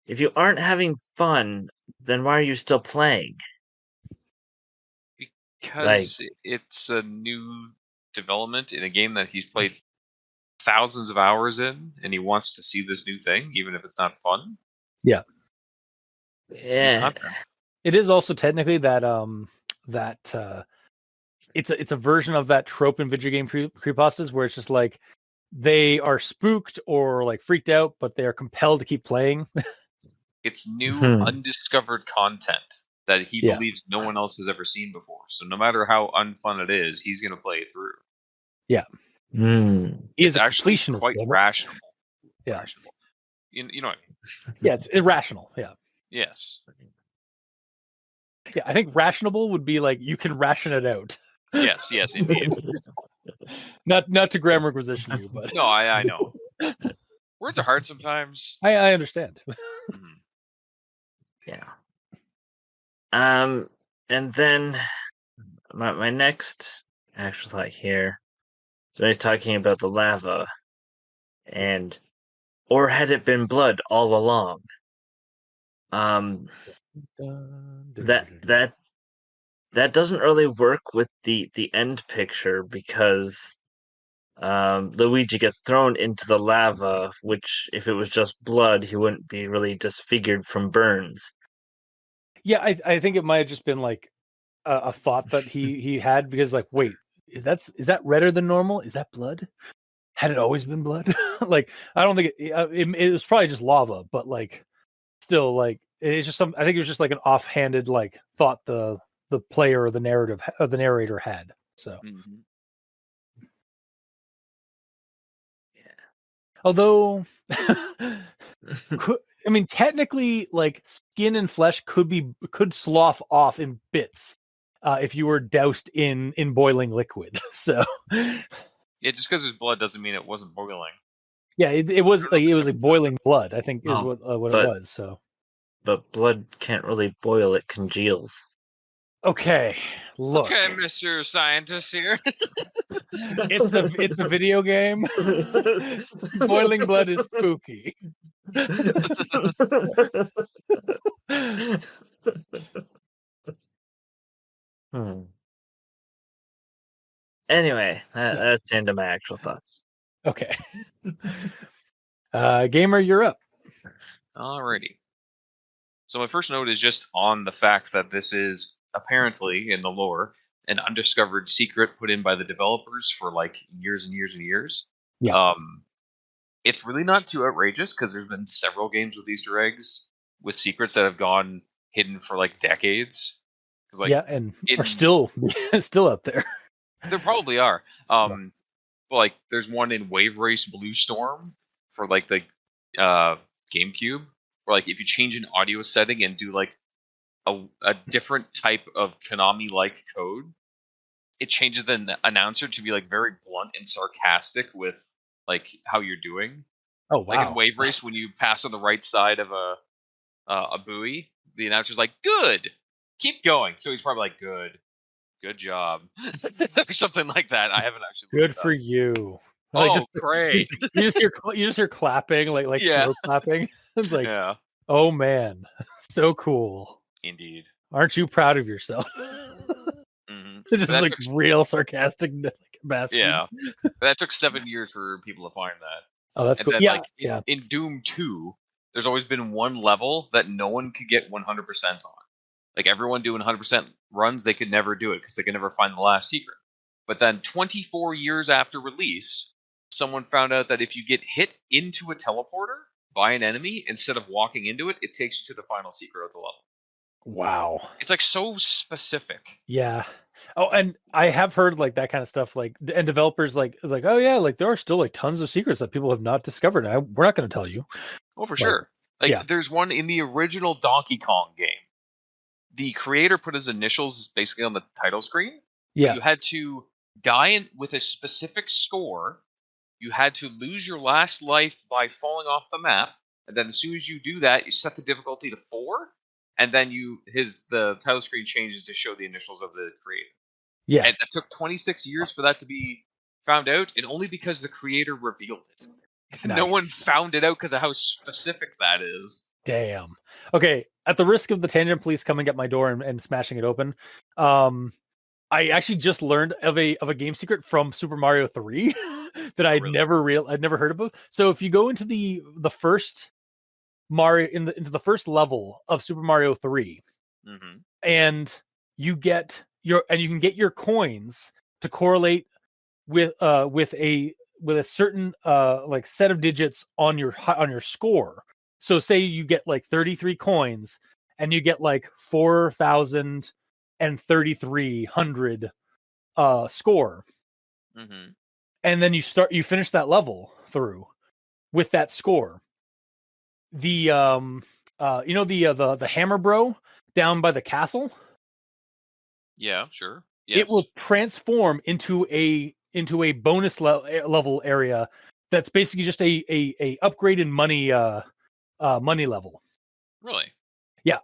if you aren't having fun, then why are you still playing? Like Because it's a new development in a game that he's played thousands of hours in, and he wants to see this new thing, even if it's not fun. Yeah. yeah. Content. It is also technically that it's a version of that trope in video game creepypastas where it's just like they are spooked or like freaked out, but they are compelled to keep playing. It's new, undiscovered content that he Yeah. believes no one else has ever seen before. So no matter how unfun it is, he's going to play it through. Yeah. Hmm. He is It's a actually completionist. quite damn it. rational. Yeah. Rational. You know what I mean? Yeah, it's irrational. Yeah. Yes. Yeah, I think rationable would be like you can ration it out. Yes, indeed. Not to grammar requisition you, but No, I know. Words are hard sometimes. I understand. Mhm. Yeah. And then my next actual thought here. So he's talking about the lava, and or had it been blood all along? That doesn't really work with the end picture because Luigi gets thrown into the lava, which if it was just blood, he wouldn't be really disfigured from burns. Yeah, I think it might have just been like a thought that he had because like, wait, is that redder than normal? Is that blood? Had it always been blood? Like, I don't think it was probably just lava, but like, still, like, it's just I think it was just like an offhanded like thought the player or the narrator had. So, although, I mean, technically, like skin and flesh could slough off in bits if you were doused in boiling liquid. So, Yeah, just because there's blood doesn't mean it wasn't boiling. yeah, it was like boiling blood. I think is what it but- was. So, But blood can't really boil; it congeals. okay, look, Okay, Mr. Scientist here. it's a video game. Boiling blood is spooky. Anyway, that's the end of my actual thoughts. Okay. Gamer, you're up. Alrighty. So my first note is just on the fact that this is apparently in the lore an undiscovered secret put in by the developers for like years and years and years. Yeah. It's really not too outrageous because there's been several games with Easter eggs with secrets that have gone hidden for like decades. Because like and are still out there. There probably are. But like there's one in Wave Race Blue Storm for like the GameCube, where like if you change an audio setting and do like a different type of Konami-like code, it changes the announcer to be like very blunt and sarcastic with like how you're doing. Oh wow! Like in Wave Race, when you pass on the right side of a buoy, the announcer's like, "Good, keep going." So he's probably like, "Good job," or something like that. I haven't actually. Good for you. Like, oh, great! You just hear clapping, like slow clapping. It's like, oh man, so cool. Indeed. Aren't you proud of yourself? This is like real sarcastic bastard. Yeah, that took 7 years for people to find that. Oh, that's cool. Then, in Doom 2, there's always been one level that no one could get 100% on. Like everyone doing 100% runs, they could never do it because they could never find the last secret. But then 24 years after release, someone found out that if you get hit into a teleporter by an enemy, instead of walking into it, it takes you to the final secret of the level. Wow. It's like so specific. Yeah. Oh, and I have heard like that kind of stuff, like, and developers like, oh yeah, like there are still like tons of secrets that people have not discovered. We're not going to tell you. Oh, for sure. Like there's one in the original Donkey Kong game. The creator put his initials basically on the title screen. Yeah. You had to die with a specific score. You had to lose your last life by falling off the map. And then as soon as you do that, you set the difficulty to 4. And then the title screen changes to show the initials of the creator. Yeah. And that took 26 years for that to be found out, and only because the creator revealed it. Nice. No one found it out because of how specific that is. Damn. Okay, at the risk of the tangent police coming at my door and smashing it open, I actually just learned of a game secret from Super Mario 3 that I'd never heard about. So if you go into the first Mario into the first level of Super Mario 3, and you can get your coins to correlate with a certain like set of digits on your score. So say you get like 33 coins and you get like 4,033 score. And then you finish that level through with that score. The the hammer bro down by the castle. Yeah, sure. Yes. It will transform into a bonus level area that's basically just a upgraded money level. Really? Yeah.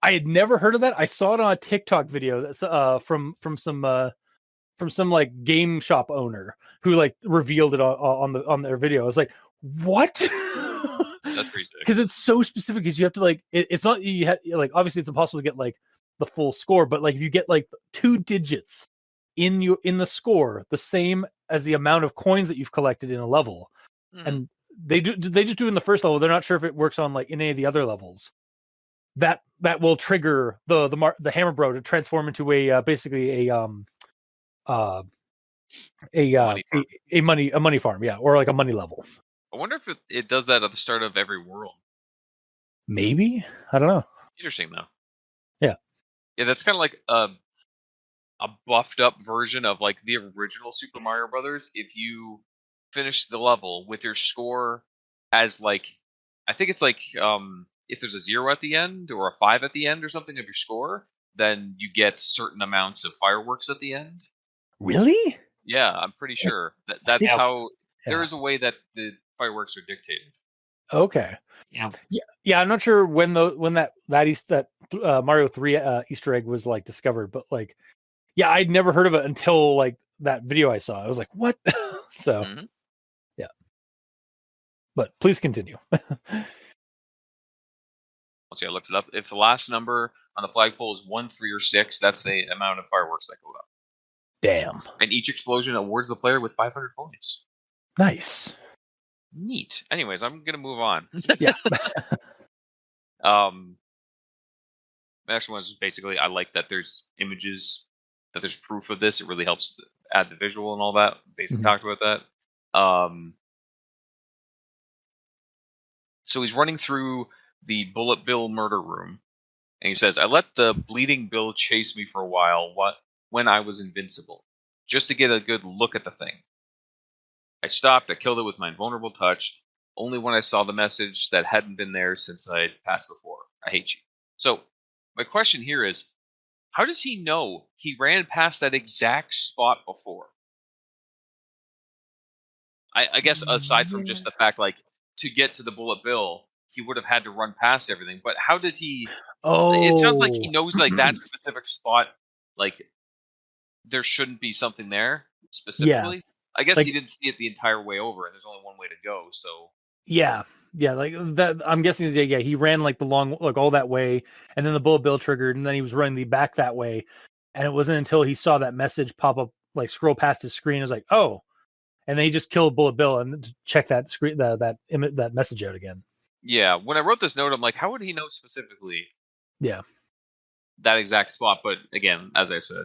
I had never heard of that. I saw it on a TikTok video that's from some like game shop owner who like revealed it on their video. I was like, what? That's pretty sick. Because it's so specific. Because you have to like it's not like obviously it's impossible to get like the full score, but like if you get like 2 digits in the score, the same as the amount of coins that you've collected in a level, and they just do it in the first level. They're not sure if it works on like in any of the other levels. That will trigger the hammer bro to transform into a basically a money farm, or like a money level. I wonder if it does that at the start of every world. Maybe, I don't know. Interesting though. Yeah, that's kind of like a buffed up version of like the original Super Mario Brothers. If you finish the level with your score as like, I think it's like if there's a 0 at the end or a 5 at the end or something of your score, then you get certain amounts of fireworks at the end. Really? Yeah, I'm pretty sure that's how. Yeah. There is a way that the fireworks are dictated. Okay. Yeah. I'm not sure when that Mario 3 Easter egg was like discovered, but like, yeah, I'd never heard of it until like that video I saw. I was like, what? So, yeah. But please continue. Let's see. I looked it up. If the last number on the flagpole is 1, 3, or 6, that's the amount of fireworks that go up. Damn. And each explosion awards the player with 500 points. Nice. Neat. Anyways, I'm gonna move on. Yeah. My next one is just basically I like that there's images, that there's proof of this. It really helps add the visual and all that. Basically talked about that. So he's running through the Bullet Bill murder room, and he says, "I let the Bleeding Bill chase me for a while when I was invincible, just to get a good look at the thing. I stopped, I killed it with my invulnerable touch, only when I saw the message that hadn't been there since I'd passed before. I hate you." So, my question here is, how does he know he ran past that exact spot before? I guess aside from just the fact, like, to get to the Bullet Bill, he would have had to run past everything. But how did he? It sounds like he knows, like, that specific spot, like, there shouldn't be something there specifically. I guess Like- he didn't see it the entire way over, and there's only one way to go. So Yeah, like that. I'm guessing. Yeah, he ran like the long, like all that way, and then the Bullet Bill triggered, and then he was running the back that way, and it wasn't until he saw that message pop up, like scroll past his screen, it was like, oh, and then he just killed Bullet Bill and check that screen, that message out again. yeah, when I wrote this note, I'm like, how would he know specifically? Yeah, that exact spot. But again, as I said,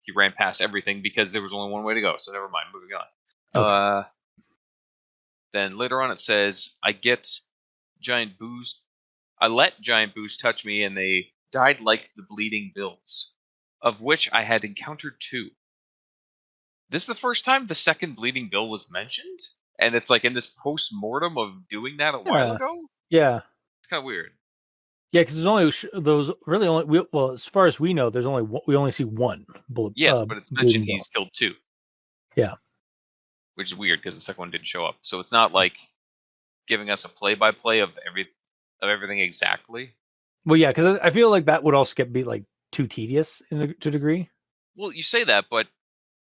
he ran past everything because there was only one way to go. So never mind. Moving on. Okay. Then later on, it says, I let Giant Boost touch me, and they died like the Bleeding Bills, of which I had encountered 2. This is the first time the second Bleeding Bill was mentioned, and it's like in this post-mortem of doing that a while ago. Yeah, it's kind of weird. Yeah, because there's only those really only. Well, as far as we know, we only see one bullet. Yes, but it's mentioned he's killed 2. Yeah, which is weird because the second one didn't show up. So it's not like giving us a play-by-play of everything exactly. Well, yeah, because I feel like that would also be like too tedious to a degree. Well, you say that, but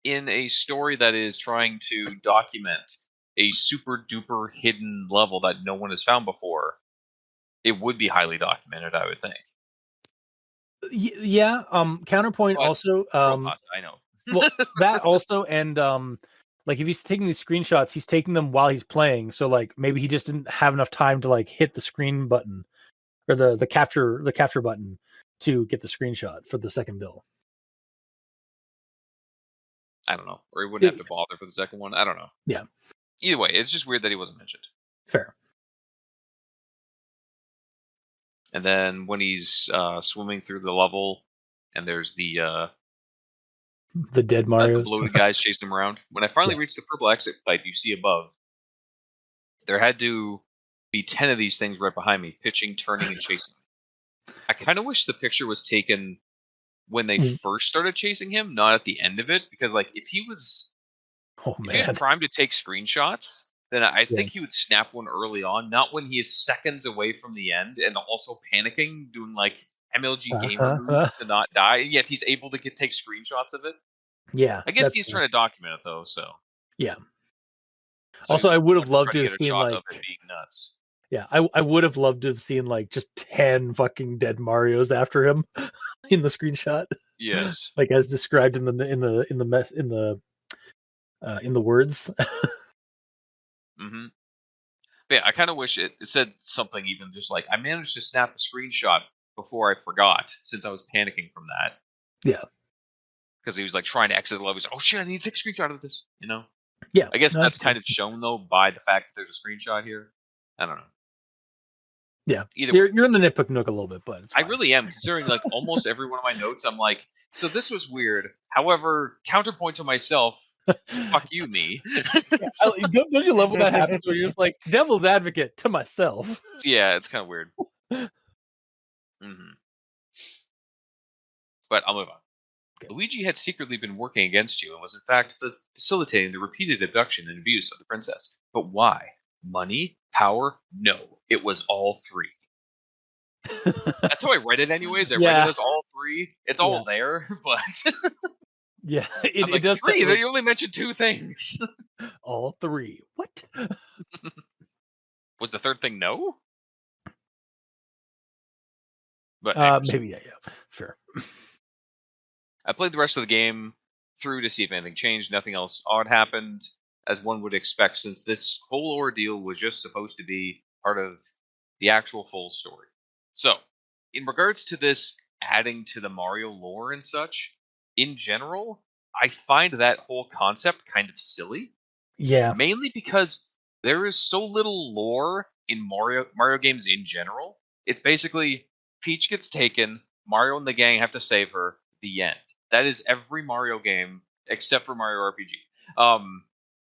in a story that is trying to document a super duper hidden level that no one has found before, it would be highly documented, I would think. Yeah. Counterpoint but also. I know. Well, that also, and like if he's taking these screenshots, he's taking them while he's playing. So like maybe he just didn't have enough time to like hit the screen button or the capture button to get the screenshot for the second bill. I don't know, or he wouldn't have to bother for the second one. I don't know. Yeah. Either way, it's just weird that he wasn't mentioned. Fair. And then when he's swimming through the level, and there's the dead Mario, the bloated guys chasing him around. When I finally reached the purple exit pipe you see above, there had to be 10 of these things right behind me, pitching, turning, and chasing me. I kind of wish the picture was taken when they first started chasing him, not at the end of it, because like if he was primed to take screenshots, then I think he would snap one early on, not when he is seconds away from the end and also panicking, doing like MLG gamer move to not die, and yet he's able to take screenshots of it. Yeah, I guess he's trying to document it though. So yeah. So also, I would have loved to have seen like of it being nuts. Yeah, I would have loved to have seen like just 10 fucking dead Marios after him in the screenshot. Yes, like as described in the words. Mm-hmm. But yeah, I kind of wish it said something even just like, I managed to snap a screenshot before I forgot, since I was panicking from that. Yeah. Because he was like trying to exit the level. He's like, oh shit, I need to take a screenshot of this, you know? Yeah. I guess that's kind of shown though by the fact that there's a screenshot here. I don't know. Yeah. You're in the nitpick nook a little bit, but I really am, considering like almost every one of my notes, I'm like, so this was weird. However, counterpoint to myself, fuck you, me. Don't you love when that happens where you're just like devil's advocate to myself? Yeah, it's kind of weird. But I'll move on. Okay. Luigi had secretly been working against you and was in fact facilitating the repeated abduction and abuse of the princess. But why? Money? Power? No. It was all 3. That's how I read it anyways. I read it as all 3. It's all there, but... Yeah, it does 3. They only mentioned 2 things. All 3. What? Was the third thing no? But maybe yeah, sure. I played the rest of the game through to see if anything changed. Nothing else odd happened, as one would expect, since this whole ordeal was just supposed to be part of the actual full story. So, in regards to this adding to the Mario lore and such, in general, I find that whole concept kind of silly. Yeah. Mainly because there is so little lore in Mario games in general. It's basically Peach gets taken, Mario and the gang have to save her. The end. That is every Mario game except for Mario RPG.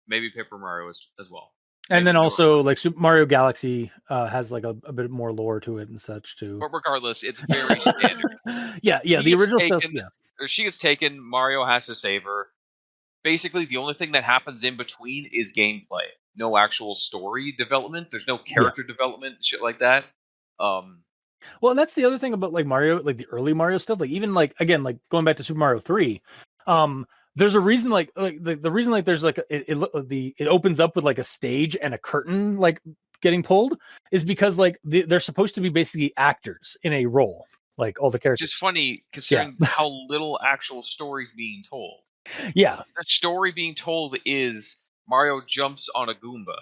Maybe Paper Mario as well. And Maybe then the newer also ones. like Super Mario Galaxy has like a bit more lore to it and such too. But regardless, it's very standard. Yeah, He the gets original stuff. taken, Yeah, or she gets taken. Mario has to save her. Basically, the only thing that happens in between is gameplay. No actual story development. There's no character development, shit like that. well, and that's the other thing about like Mario, like the early Mario stuff. Like even like again, like going back to Super Mario 3, there's a reason like the reason like there's like it opens up with like a stage and a curtain like getting pulled is because like they're supposed to be basically actors in a role, like all the Which characters. is funny considering how little actual story's being told. Yeah, The story being told is Mario jumps on a Goomba.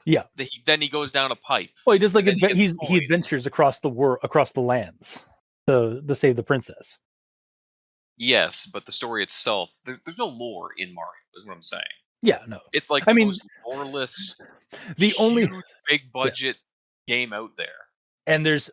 yeah. Then he goes down a pipe. Well, he does like and then he gets he coins. adventures across the world, across the lands, to save the princess. Yes, but the story itself, there's no lore in Mario, is what I'm saying. Yeah, no. It's like I the mean, most loreless, the only huge, big budget game out there. and there's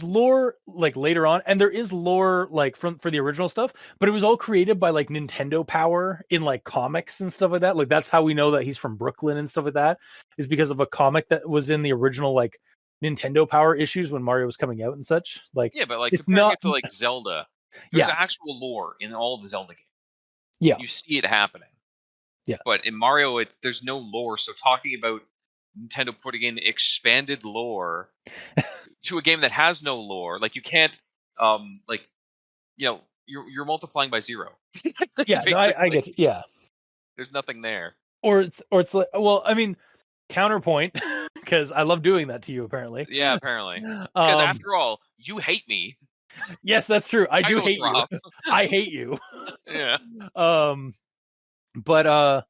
lore like later on, and there is lore like for the original stuff, but it was all created by like Nintendo Power in like comics and stuff like that. Like that's how we know that he's from Brooklyn and stuff like that, is because of a comic that was in the original like Nintendo Power issues when Mario was coming out and such. Like Yeah, but like it's comparing not it to like Zelda, there's yeah actual lore in all of the Zelda games. yeah You see it happening. yeah But in Mario, there's no lore. So talking about Nintendo putting in expanded lore to a game that has no lore, like you can't, like, you're multiplying by zero. yeah no, I Basically, get you. Yeah. there's nothing there. Or it's like, well, I mean, counterpoint, because I love doing that to you apparently. Yeah, apparently. Because Um after all, you hate me. yes, that's true. I do Title hate drop. you. I hate you. Yeah. But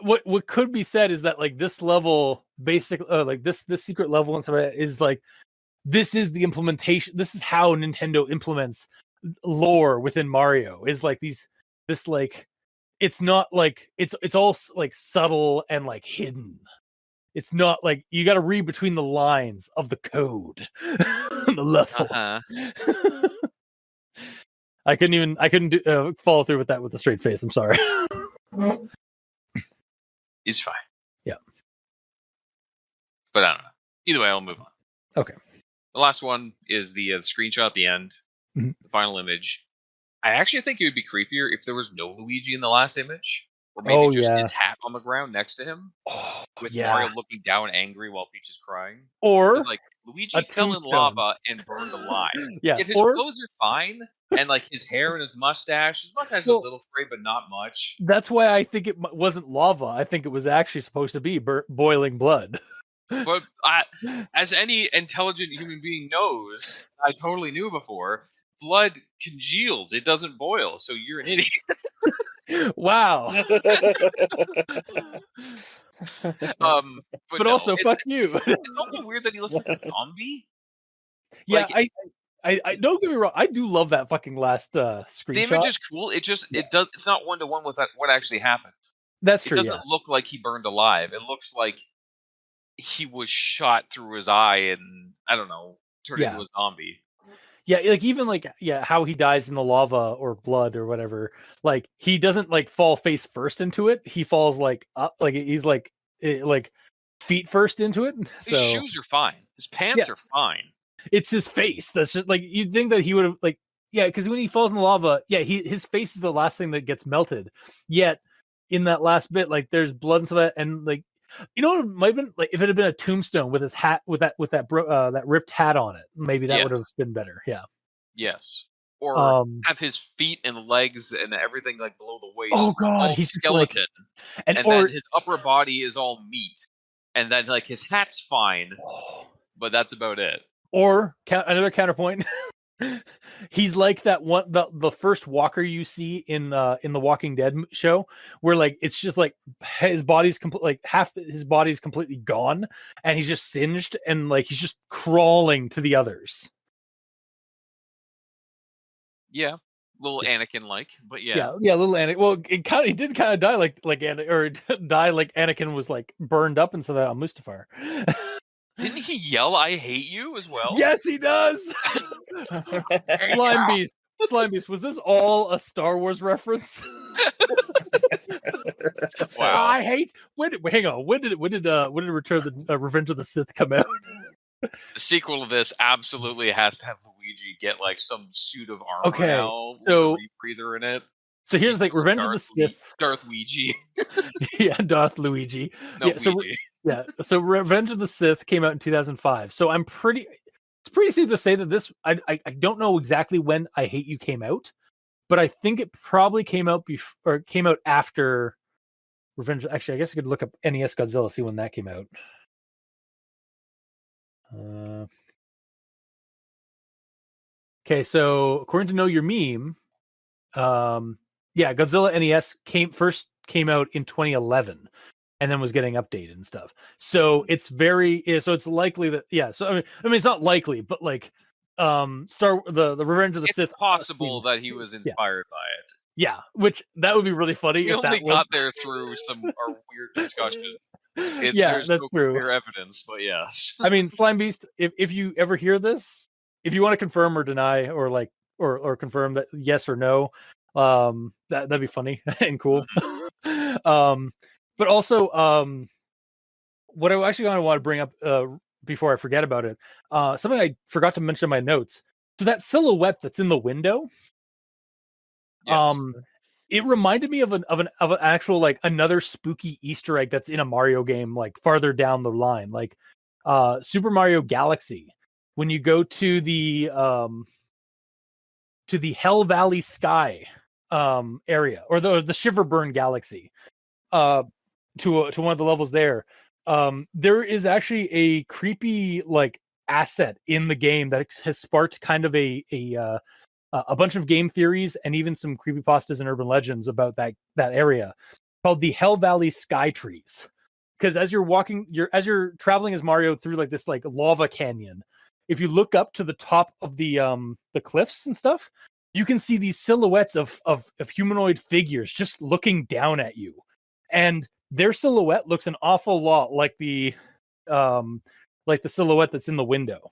what could be said is that like this level basic like this secret level and stuff like that is like this is the implementation, this is how Nintendo implements lore within Mario, is like this like it's not like it's all like subtle and like hidden. It's not like you got to read between the lines of the code, the level. I couldn't follow through with that with a straight face. I'm sorry. He's fine. Yeah. But I don't know. Either way, I'll move on. Okay. The last one is the screenshot at the end, Mhm. the final image. I actually think it would be creepier if there was no Luigi in the last image, or maybe just his hat on the ground next to him, with Mario looking down angry while Peach is crying. Or like Luigi fell in tombstone. lava and burned alive. Yeah. If his clothes are fine, and like his hair and his mustache is a little frayed, but not much. That's why I think it wasn't lava. I think it was actually supposed to be boiling blood. But as any intelligent human being knows, I totally knew before, blood congeals. It doesn't boil, so you're an idiot. Wow. But no, also, fuck you. It's also weird that he looks like a zombie. Yeah, like, I don't get me wrong. I do love that fucking last screenshot. The image is cool. It's not one-to-one with what actually happened. That's true. It doesn't look like he burned alive. It looks like he was shot through his eye and I don't know, turned into a zombie. Yeah, like even like how he dies in the lava or blood or whatever. Like he doesn't like fall face first into it. He falls like up, like he's like feet first into it. So his shoes are fine. His pants are fine. It's his face. That's just like you'd think that he would have like because when he falls in the lava, his face is the last thing that gets melted. Yet in that last bit, like there's blood and stuff, and like you know, it might have been like if it had been a tombstone with his hat with that ripped hat on it, maybe that would have been better. Yeah. Yes. Or have his feet and legs and everything like below the waist. Oh god, all he's skeleton, just like, and then his upper body is all meat, and then like his hat's fine, but that's about it. Or another counterpoint. He's like that one the first walker you see in the Walking Dead show, where like it's just like his body's like half his body's completely gone and he's just singed and like he's just crawling to the others. Yeah, little Yeah. Anakin-like, but yeah. Little Anakin. Well, he did kind of die like Anakin, or die like Anakin was like burned up into that on Mustafar. Didn't he yell "I hate you" as well? Yes, he does. Slimebeast. Slimebeast. Was this all a Star Wars reference? Wow. I hate. Hang on. When did Return of the Revenge of the Sith come out? The sequel to this absolutely has to have Luigi get like some suit of armor Okay, now so- with a rebreather in it. So here's the thing: Revenge of the Sith. Darth Ouija. Yeah, Darth Luigi. No, Yeah, so Ouija. so Revenge of the Sith came out in 2005. So it's pretty safe to say that this I don't know exactly when I Hate You came out, but I think it probably came out after Revenge. Actually, I guess I could look up NES Godzilla, see when that came out. Okay, so according to Know Your Meme, Godzilla NES came out in 2011, and then was getting updated and stuff. So it's likely that So I mean it's not likely, but like the Revenge of the Sith. It's possible that he was inspired by it. Yeah, which that would be really funny. We if only that was... got there through our weird discussion. There's no true. clear evidence, but yes. I mean, Slimebeast, if you ever hear this, if you want to confirm or deny or like or confirm that yes or no, that'd be funny and cool. But also, what I actually want to bring up before I forget about it, something I forgot to mention in my notes. So that silhouette that's in the window, Yes. it reminded me of an actual like another spooky Easter egg that's in a Mario game like farther down the line, like Super Mario Galaxy. When you go to the Hell Valley Sky area, or the Shiverburn Galaxy, to one of the levels there, there is actually a creepy like asset in the game that has sparked kind of a bunch of game theories and even some creepypastas and urban legends about that area, called the Hell Valley Sky Trees. Because as you're traveling as Mario through like this like lava canyon, if you look up to the top of the cliffs and stuff, you can see these silhouettes of humanoid figures just looking down at you, and their silhouette looks an awful lot like the silhouette that's in the window.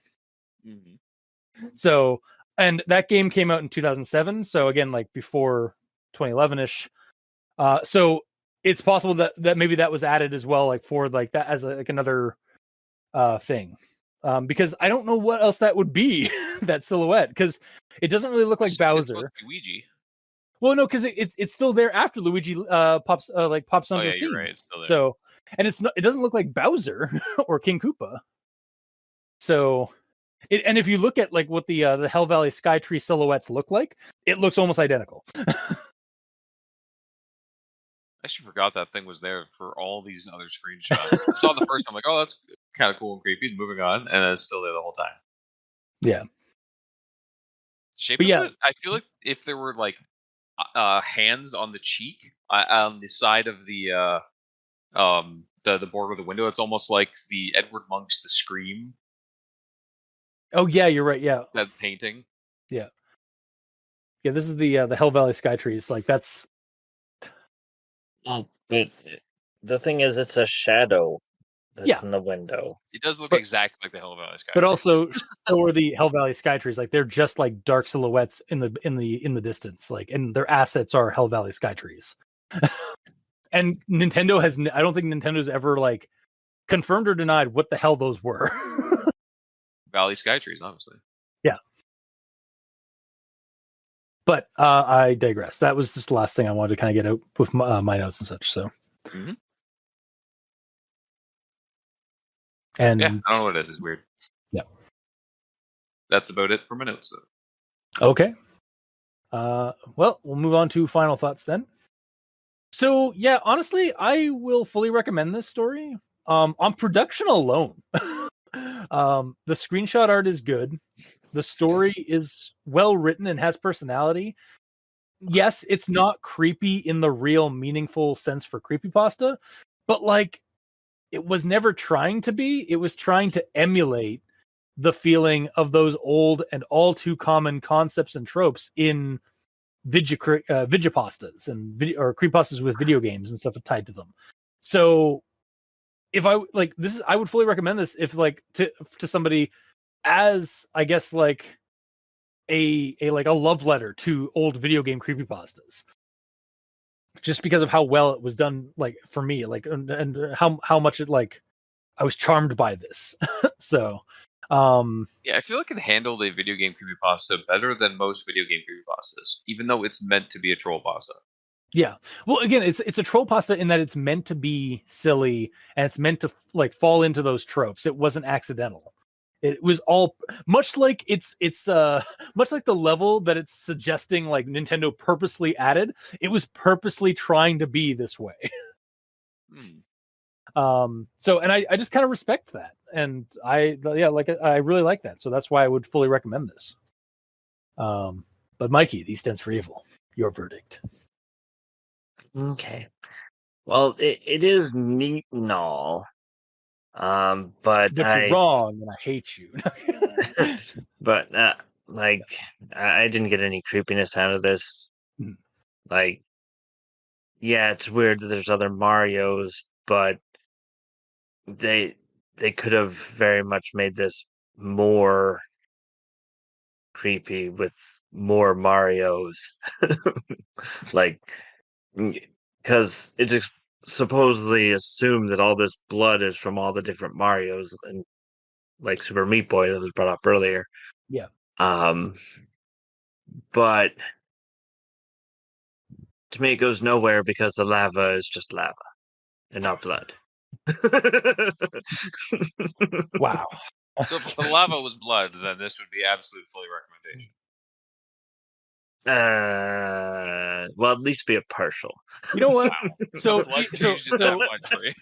Mm-hmm. So, and that game came out in 2007. So again, like before 2011ish. So it's possible that maybe that was added as well, like for like that as like another thing. Because I don't know what else that would be, that silhouette, because it doesn't really look like Bowser. Luigi. Well, no, because it's still there after Luigi pops onto the scene. You're right, it's still there. So, and it doesn't look like Bowser or King Koopa. So, and if you look at like what the Hell Valley Sky Tree silhouettes look like, it looks almost identical. I actually forgot that thing was there for all these other screenshots. I saw the first one, I'm like, oh, that's kind of cool and creepy. Moving on, and it's still there the whole time. Yeah. Shape But of yeah. it, I feel like if there were like hands on the cheek, on the side of the border of the window, it's almost like the Edward Monk's The Scream. Oh yeah, you're right. Yeah. That painting. Yeah. Yeah, this is the Hell Valley Sky Trees. Like that's. But the thing is, it's a shadow that's in the window. It does look exactly like the Hell Valley Sky. But also, so are the Hell Valley Sky Trees. Like they're just like dark silhouettes in the distance. Like, and their assets are Hell Valley Sky Trees. And Nintendo has. I don't think Nintendo's ever like confirmed or denied what the hell those were. Valley Sky Trees, obviously. Yeah. But I digress. That was just the last thing I wanted to kind of get out with my notes and such. So. Mm-hmm. And yeah, I don't know what it is. It's weird. Yeah. That's about it for my notes, though. Okay. Well, we'll move on to final thoughts then. So yeah, honestly, I will fully recommend this story. On production alone. The screenshot art is good. The story is well written and has personality. Yes, it's not creepy in the real meaningful sense for creepypasta, but like it was never trying to be. It was trying to emulate the feeling of those old and all too common concepts and tropes in Vigipastas and or creepypastas with video games and stuff tied to them. So if I like this, I would fully recommend this if like to somebody as I guess like a love letter to old video game creepypastas, just because of how well it was done, like for me, like and how much it like I was charmed by this. So yeah, I feel like it handled a video game creepypasta better than most video game creepypastas, even though it's meant to be a troll pasta. yeah, well, again, it's a troll pasta in that it's meant to be silly and it's meant to like fall into those tropes. It wasn't accidental. It was all much like it's much like the level that it's suggesting like Nintendo purposely added. It was purposely trying to be this way. So and I just kind of respect that, and I really like that, so that's why I would fully recommend this. But Mikey, these stands for evil. Your verdict. Okay. Well, it is neat and all. But you're wrong, and I hate you. But like I didn't get any creepiness out of this. Like, yeah, it's weird that there's other Marios, but they could have very much made this more creepy with more Marios. Like, because it's supposedly assumed that all this blood is from all the different Marios, and like Super Meat Boy that was brought up earlier. Yeah. But to me, it goes nowhere because the lava is just lava and not blood. Wow. So if the lava was blood, then this would be absolute fully recommendation. Well, at least be a partial. You know what? Wow. So Blood changes that much for you.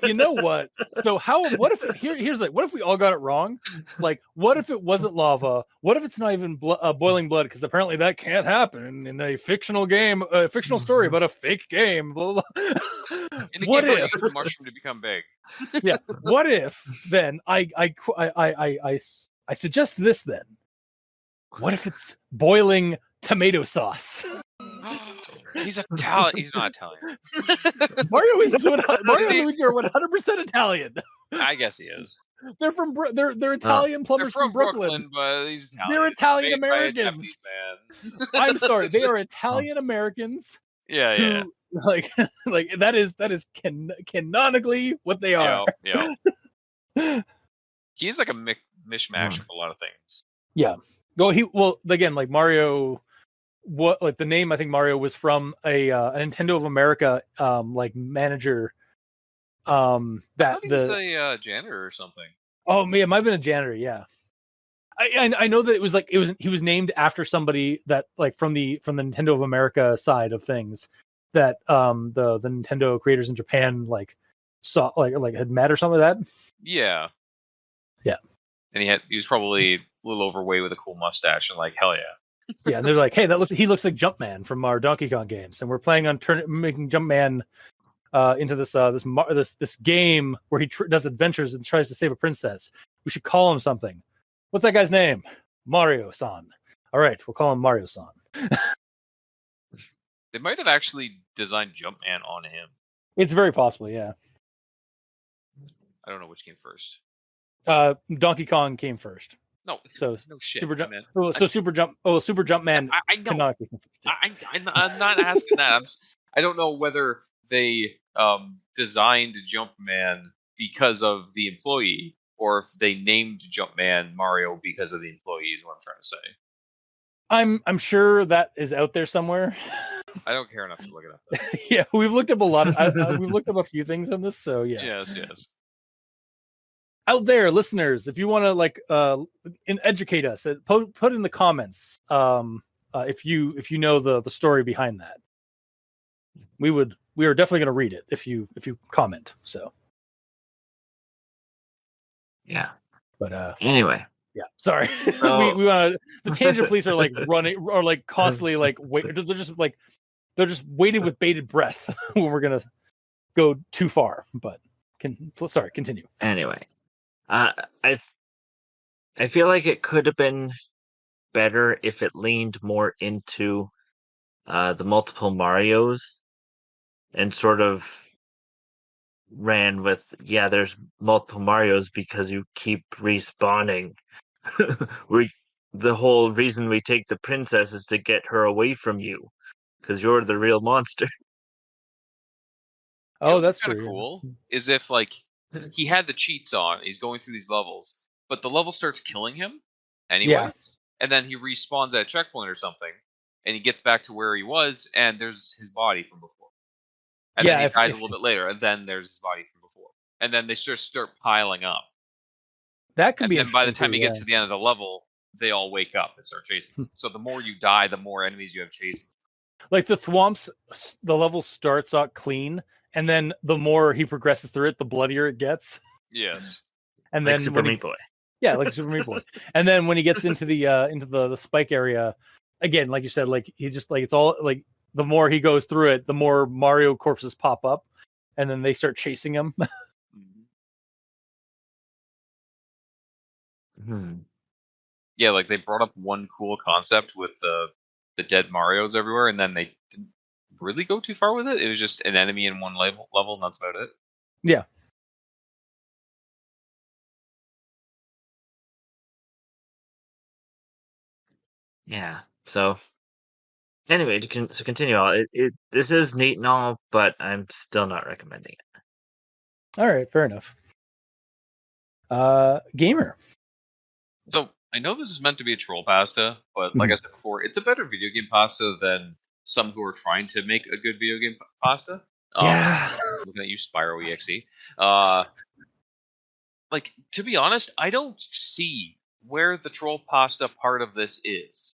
You know what? So what if here's like, what if we all got it wrong? Like, what if it wasn't lava? What if it's not even boiling blood? Because apparently that can't happen in a fictional game, a fictional story about a fake game. Blah, blah, blah. What if the mushroom to become big? Yeah. What if then I suggest this then? What if it's boiling tomato sauce? He's Italian. He's not Italian. Mario and Luigi are 100% Italian. I guess he is. They're from they're Italian plumbers from Brooklyn, but he's Italian. They're Italian Americans. I'm sorry, they are Italian Americans. Yeah. Who, like that is canonically what they are. Yeah. He's like a mishmash of a lot of things. Yeah. Well again, like Mario. What like the name? I think Mario was from a Nintendo of America like manager. That I thought he was a janitor or something. Oh, it might have been a janitor. Yeah, I know that it was he was named after somebody that like from the Nintendo of America side of things that the Nintendo creators in Japan like saw like had met or something like that. Yeah. And he was probably a little overweight with a cool mustache and like hell yeah. Yeah, and they're like, hey, he looks like Jumpman from our Donkey Kong games, and we're planning on making Jumpman into this game where he does adventures and tries to save a princess. We should call him something. What's that guy's name? Mario-san. All right, we'll call him Mario-san. They might have actually designed Jumpman on him. It's very possible, yeah. I don't know which came first. Donkey Kong came first. No, so no shit. Super Jump. Super Jumpman. I know. I'm not asking that. I don't know whether they designed Jumpman because of the employee, or if they named Jumpman Mario because of the employee. Is what I'm trying to say. I'm sure that is out there somewhere. I don't care enough to look it up, though. Yeah, we've looked up a lot. We've looked up a few things on this, so yeah. Yes. Out there, listeners, if you want to educate us, put in the comments if you know the story behind that. We are definitely going to read it if you comment. So yeah. But anyway, yeah. Sorry, we want the tangent police are like running or like constantly like wait. They're just waiting with bated breath when we're gonna go too far. But sorry, continue. Anyway. I feel like it could have been better if it leaned more into the multiple Marios and sort of ran with, yeah, there's multiple Marios because you keep respawning. we The whole reason we take the princess is to get her away from you because you're the real monster. Oh, that's Kind of true. Yeah. cool is if like he had the cheats on, he's going through these levels, but the level starts killing him anyway, and then he respawns at a checkpoint or something, and he gets back to where he was, and there's his body from before, and then Yeah, he dies a if little bit later, and then there's his body from before, and then they just start piling up, that could and be then by the interesting time too. he gets to the end of the level, they all wake up and start chasing him. So the more you die, the more enemies you have chasing. Like the thwomps, the level starts out clean, and then the more he progresses through it, the bloodier it gets. Yes. And Like then Super when he, Meat Boy. yeah, like Super Meat Boy. And then when he gets into the spike area, again, like you said, like he just like it's all like the more he goes through it, the more Mario corpses pop up, and then they start chasing him. Yeah, like they brought up one cool concept with the dead Marios everywhere, and then they didn't really go too far with it. It was just an enemy in one level, and that's about it. Yeah. Yeah. So anyway, to continue on, this is neat and all, but I'm still not recommending it. All right, fair enough. Gamer. So I know this is meant to be a troll pasta, but like I said before, it's a better video game pasta than some who are trying to make a good video game pasta. Yeah. Looking at you, Spyro EXE. Like to be honest, I don't see where the troll pasta part of this is.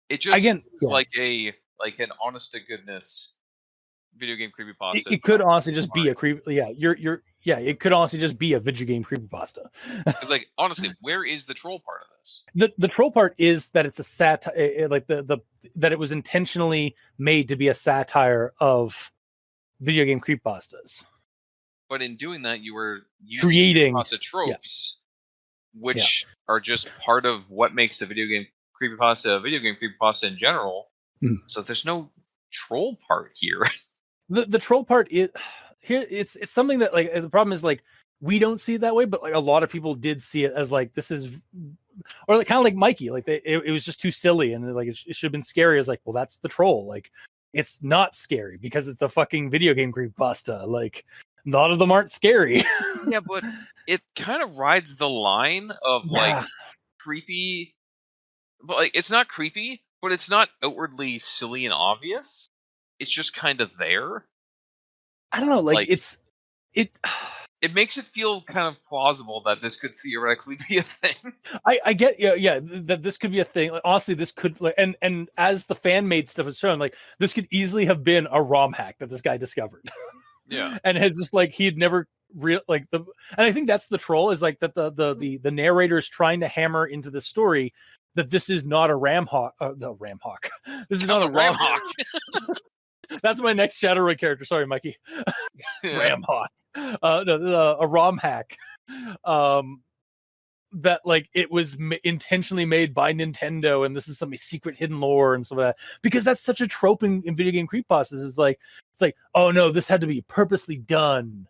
It just Again, seems yeah. like an honest to goodness video game creepypasta. It could honestly just be a creep. Yeah, yeah. It could honestly just be a video game creepypasta. Because like honestly, where is the troll part of this? The troll part is that it's a satire, like the that it was intentionally made to be a satire of video game creepypastas. But in doing that, you were using Creating creepypasta tropes, which are just part of what makes a video game creepypasta in general. So there's no troll part here. The troll part is here. It's something that like the problem is like we don't see it that way, but like a lot of people did see it as like this is, or like kind of like Mikey, like it was just too silly and like it should have been scary. As like, well, that's the troll. Like it's not scary because it's a fucking video game creepypasta. Like a lot of them aren't scary. Yeah, but it kind of rides the line of like creepy, but like it's not creepy, but it's not outwardly silly and obvious. It's just kind of there. I don't know, like it makes it feel kind of plausible that this could theoretically be a thing. I get that this could be a thing. Like, honestly, this could like and as the fan made stuff is shown, like this could easily have been a ROM hack that this guy discovered. Yeah, and had just like he'd never real like the, and I think that's the troll is like that the narrator is trying to hammer into the story that this is not a ram hawk. This is not a ram hawk. That's my next Shadowrun character. Sorry, Mikey. Ram hawk. No, a ROM hack. That like it was intentionally made by Nintendo, and this is some secret hidden lore and stuff like that. Because that's such a trope in video game creepypastas. It's like oh no, this had to be purposely done,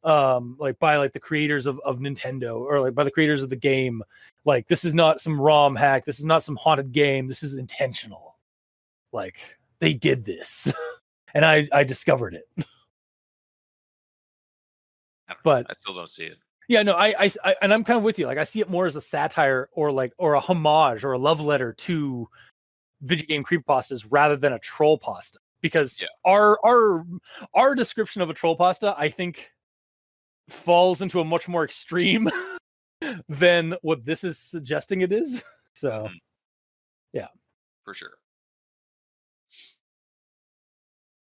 like by like the creators of Nintendo or like by the creators of the game. Like this is not some ROM hack. This is not some haunted game. This is intentional. Like they did this, and I discovered it. But I still don't see it. Yeah, no, I and I'm kind of with you. Like I see it more as a satire or a homage or a love letter to video game creepypastas rather than a troll pasta. Because our description of a troll pasta, I think, falls into a much more extreme than what this is suggesting it is. So, yeah, for sure.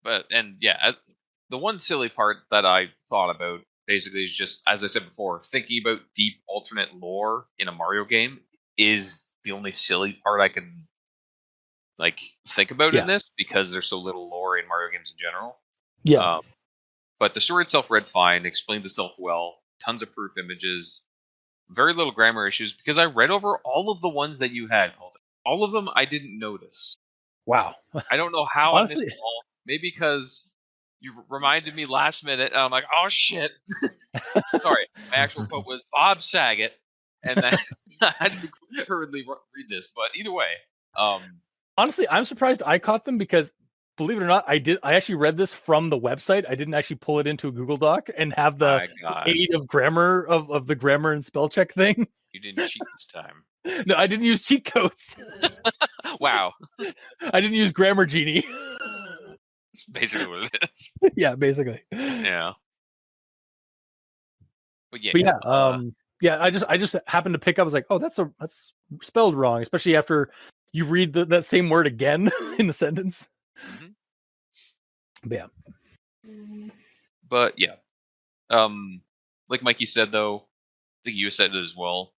But the one silly part that I thought about basically is just, as I said before, thinking about deep alternate lore in a Mario game is the only silly part I can like think about in this, because there's so little lore in Mario games in general. Yeah. But the story itself read fine, explained itself well, tons of proof images. very little grammar issues because I read over all of the ones that you had, Colton. All of them I didn't notice. Wow. I don't know how I missed Honestly, them all. Maybe because you reminded me last minute, and I'm like, oh shit. Sorry, my actual quote was Bob Saget, and then I had to hurriedly read this. But either way, honestly, I'm surprised I caught them because, believe it or not, I actually read this from the website. I didn't actually pull it into a Google Doc and have the my God, aid of grammar of the grammar and spell check thing. you didn't cheat this time. No, I didn't use cheat codes. Wow, I didn't use Grammar Genie. that's basically what it is. Yeah, basically. Yeah. But yeah, But yeah, I just happened to pick up. I was like, oh, that's spelled wrong, especially after you read that same word again in the sentence. Mm-hmm. But yeah, like Mikey said though, I think you said it as well.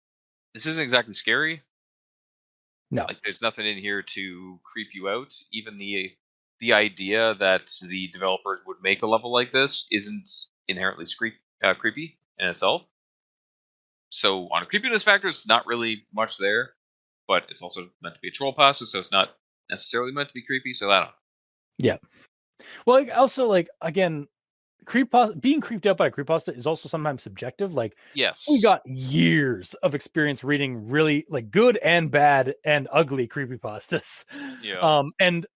This isn't exactly scary. no, Like, there's nothing in here to creep you out. Even the idea that the developers would make a level like this isn't inherently creepy in itself. So on a creepiness factor, it's not really much there, but it's also meant to be a troll pasta, so it's not necessarily meant to be creepy. So I don't know. yeah. Well, like, also, like, again, being creeped out by a creepypasta is also sometimes subjective. Like, Yes. we got years of experience reading really like good and bad and ugly creepypastas. Yeah. And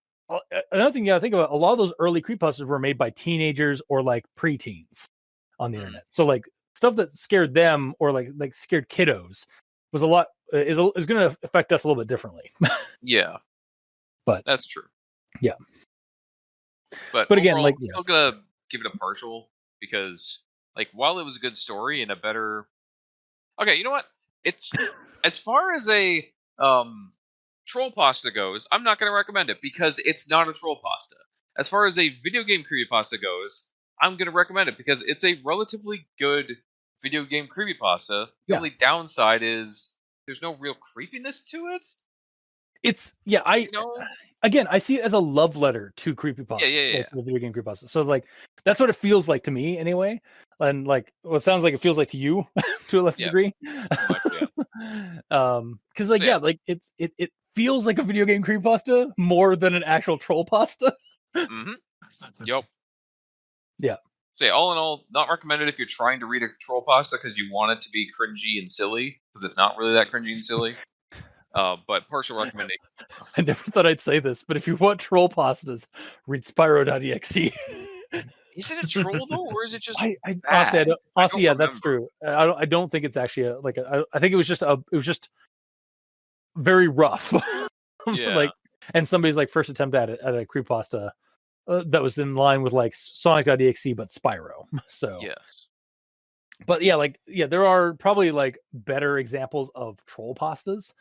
another thing you gotta think about, a lot of those early creepypastas were made by teenagers or like preteens on the internet. So like stuff that scared them or like scared kiddos was a lot is going to affect us a little bit differently. Yeah. But that's true. Yeah. But again, overall, like, I'm still gonna give it a partial because, like, while it was a good story and a better, okay, you know what? It's as far as a troll pasta goes, I'm not gonna recommend it because it's not a troll pasta. As far as a video game creepypasta goes, I'm gonna recommend it because it's a relatively good video game creepypasta. The only downside is there's no real creepiness to it. It's I see it as a love letter to creepypasta. Yeah. Like the video game creepypasta. So like that's what it feels like to me anyway. And like it sounds like it feels like to you to a lesser degree. Because like like it feels like a video game creepypasta more than an actual troll pasta. Mm-hmm. Yep. Yeah. So all in all, not recommended if you're trying to read a troll pasta because you want it to be cringy and silly, because it's not really that cringy and silly. But partial recommendation. I never thought I'd say this, but if you want troll pastas, read Spyro.exe. Is it a troll though, or is it just? Honestly, yeah, that's true. I don't think it's actually I think it was just very rough. Yeah. Like, and somebody's like first attempt at a creepypasta that was in line with like Sonic.exe but Spyro. So yes. But there are probably like better examples of troll pastas.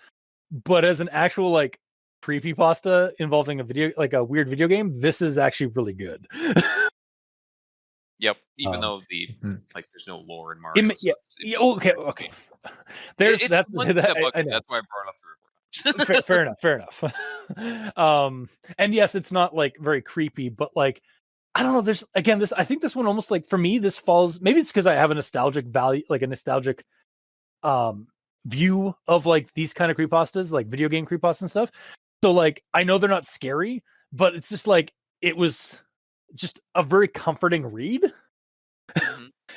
But as an actual like creepypasta involving a weird video game, this is actually really good. Yep. Even though there's no lore in Mario. Okay. There's that's why I brought it up 3 or 4 times. fair enough. And yes, it's not like very creepy, but like I don't know. There's again I think this one almost like for me this falls. Maybe it's because I have a nostalgic value, like a nostalgic view of like these kind of creepypastas, like video game creepypastas and stuff. So like I know they're not scary, but it's just like it was just a very comforting read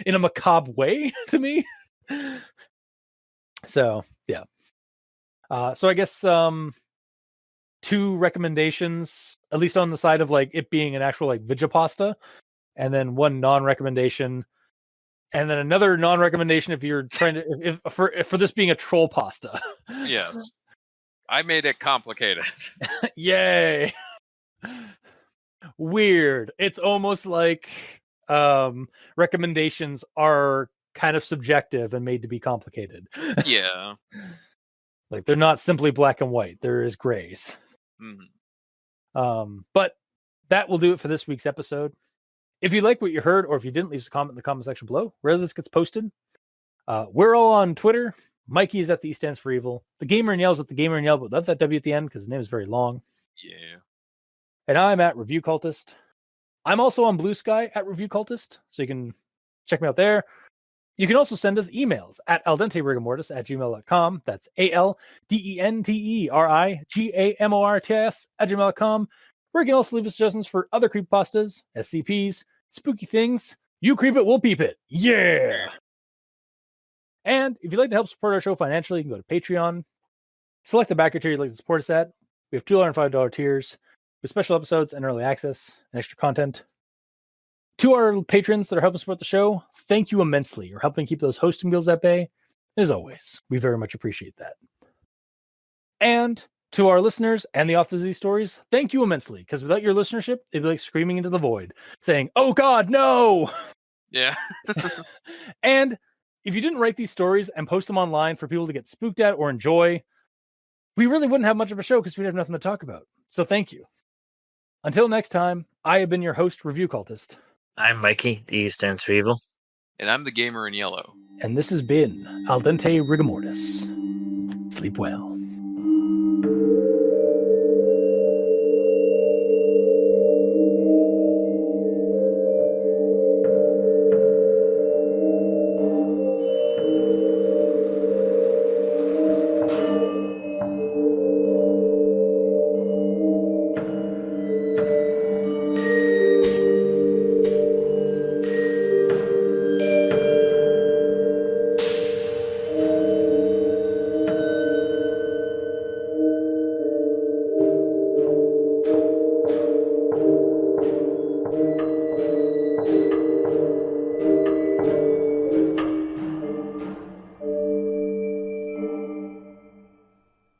in a macabre way to me. So yeah. So I guess 2 recommendations, at least on the side of like it being an actual like Vigipasta, and then 1 non-recommendation. And then another non-recommendation if you're trying to for this being a troll pasta. Yes, I made it complicated. Yay! Weird. It's almost like recommendations are kind of subjective and made to be complicated. Yeah, like they're not simply black and white. There is grays. But that will do it for this week's episode. If you like what you heard, or if you didn't, leave us a comment in the comment section below, where this gets posted. We're all on Twitter. Mikey is at the E stands for evil. The Gamer and Yell's at the Gamer and Yell, but without that W at the end because his name is very long. Yeah. And I'm at Review Cultist. I'm also on Blue Sky at Review Cultist, so you can check me out there. You can also send us emails at aldenterigamortis@gmail.com. That's ALDENTERIGAMORTS@gmail.com. Where you can also leave us suggestions for other creepypastas, SCPs, spooky things. You creep it, we'll peep it. Yeah! And if you'd like to help support our show financially, you can go to Patreon. Select the backer tier you'd like to support us at. We have $2 and $5 tiers with special episodes and early access and extra content. To our patrons that are helping support the show, thank you immensely. You're helping keep those hosting bills at bay. As always, we very much appreciate that. And to our listeners and the authors of these stories, thank you immensely, because without your listenership, it'd be like screaming into the void, saying, "Oh God, no!" Yeah. And if you didn't write these stories and post them online for people to get spooked at or enjoy, we really wouldn't have much of a show because we'd have nothing to talk about. So thank you. Until next time, I have been your host, Review Cultist. I'm Mikey, the E stands for evil. And I'm the gamer in yellow. And this has been Al Dente Rigamortis. Sleep well.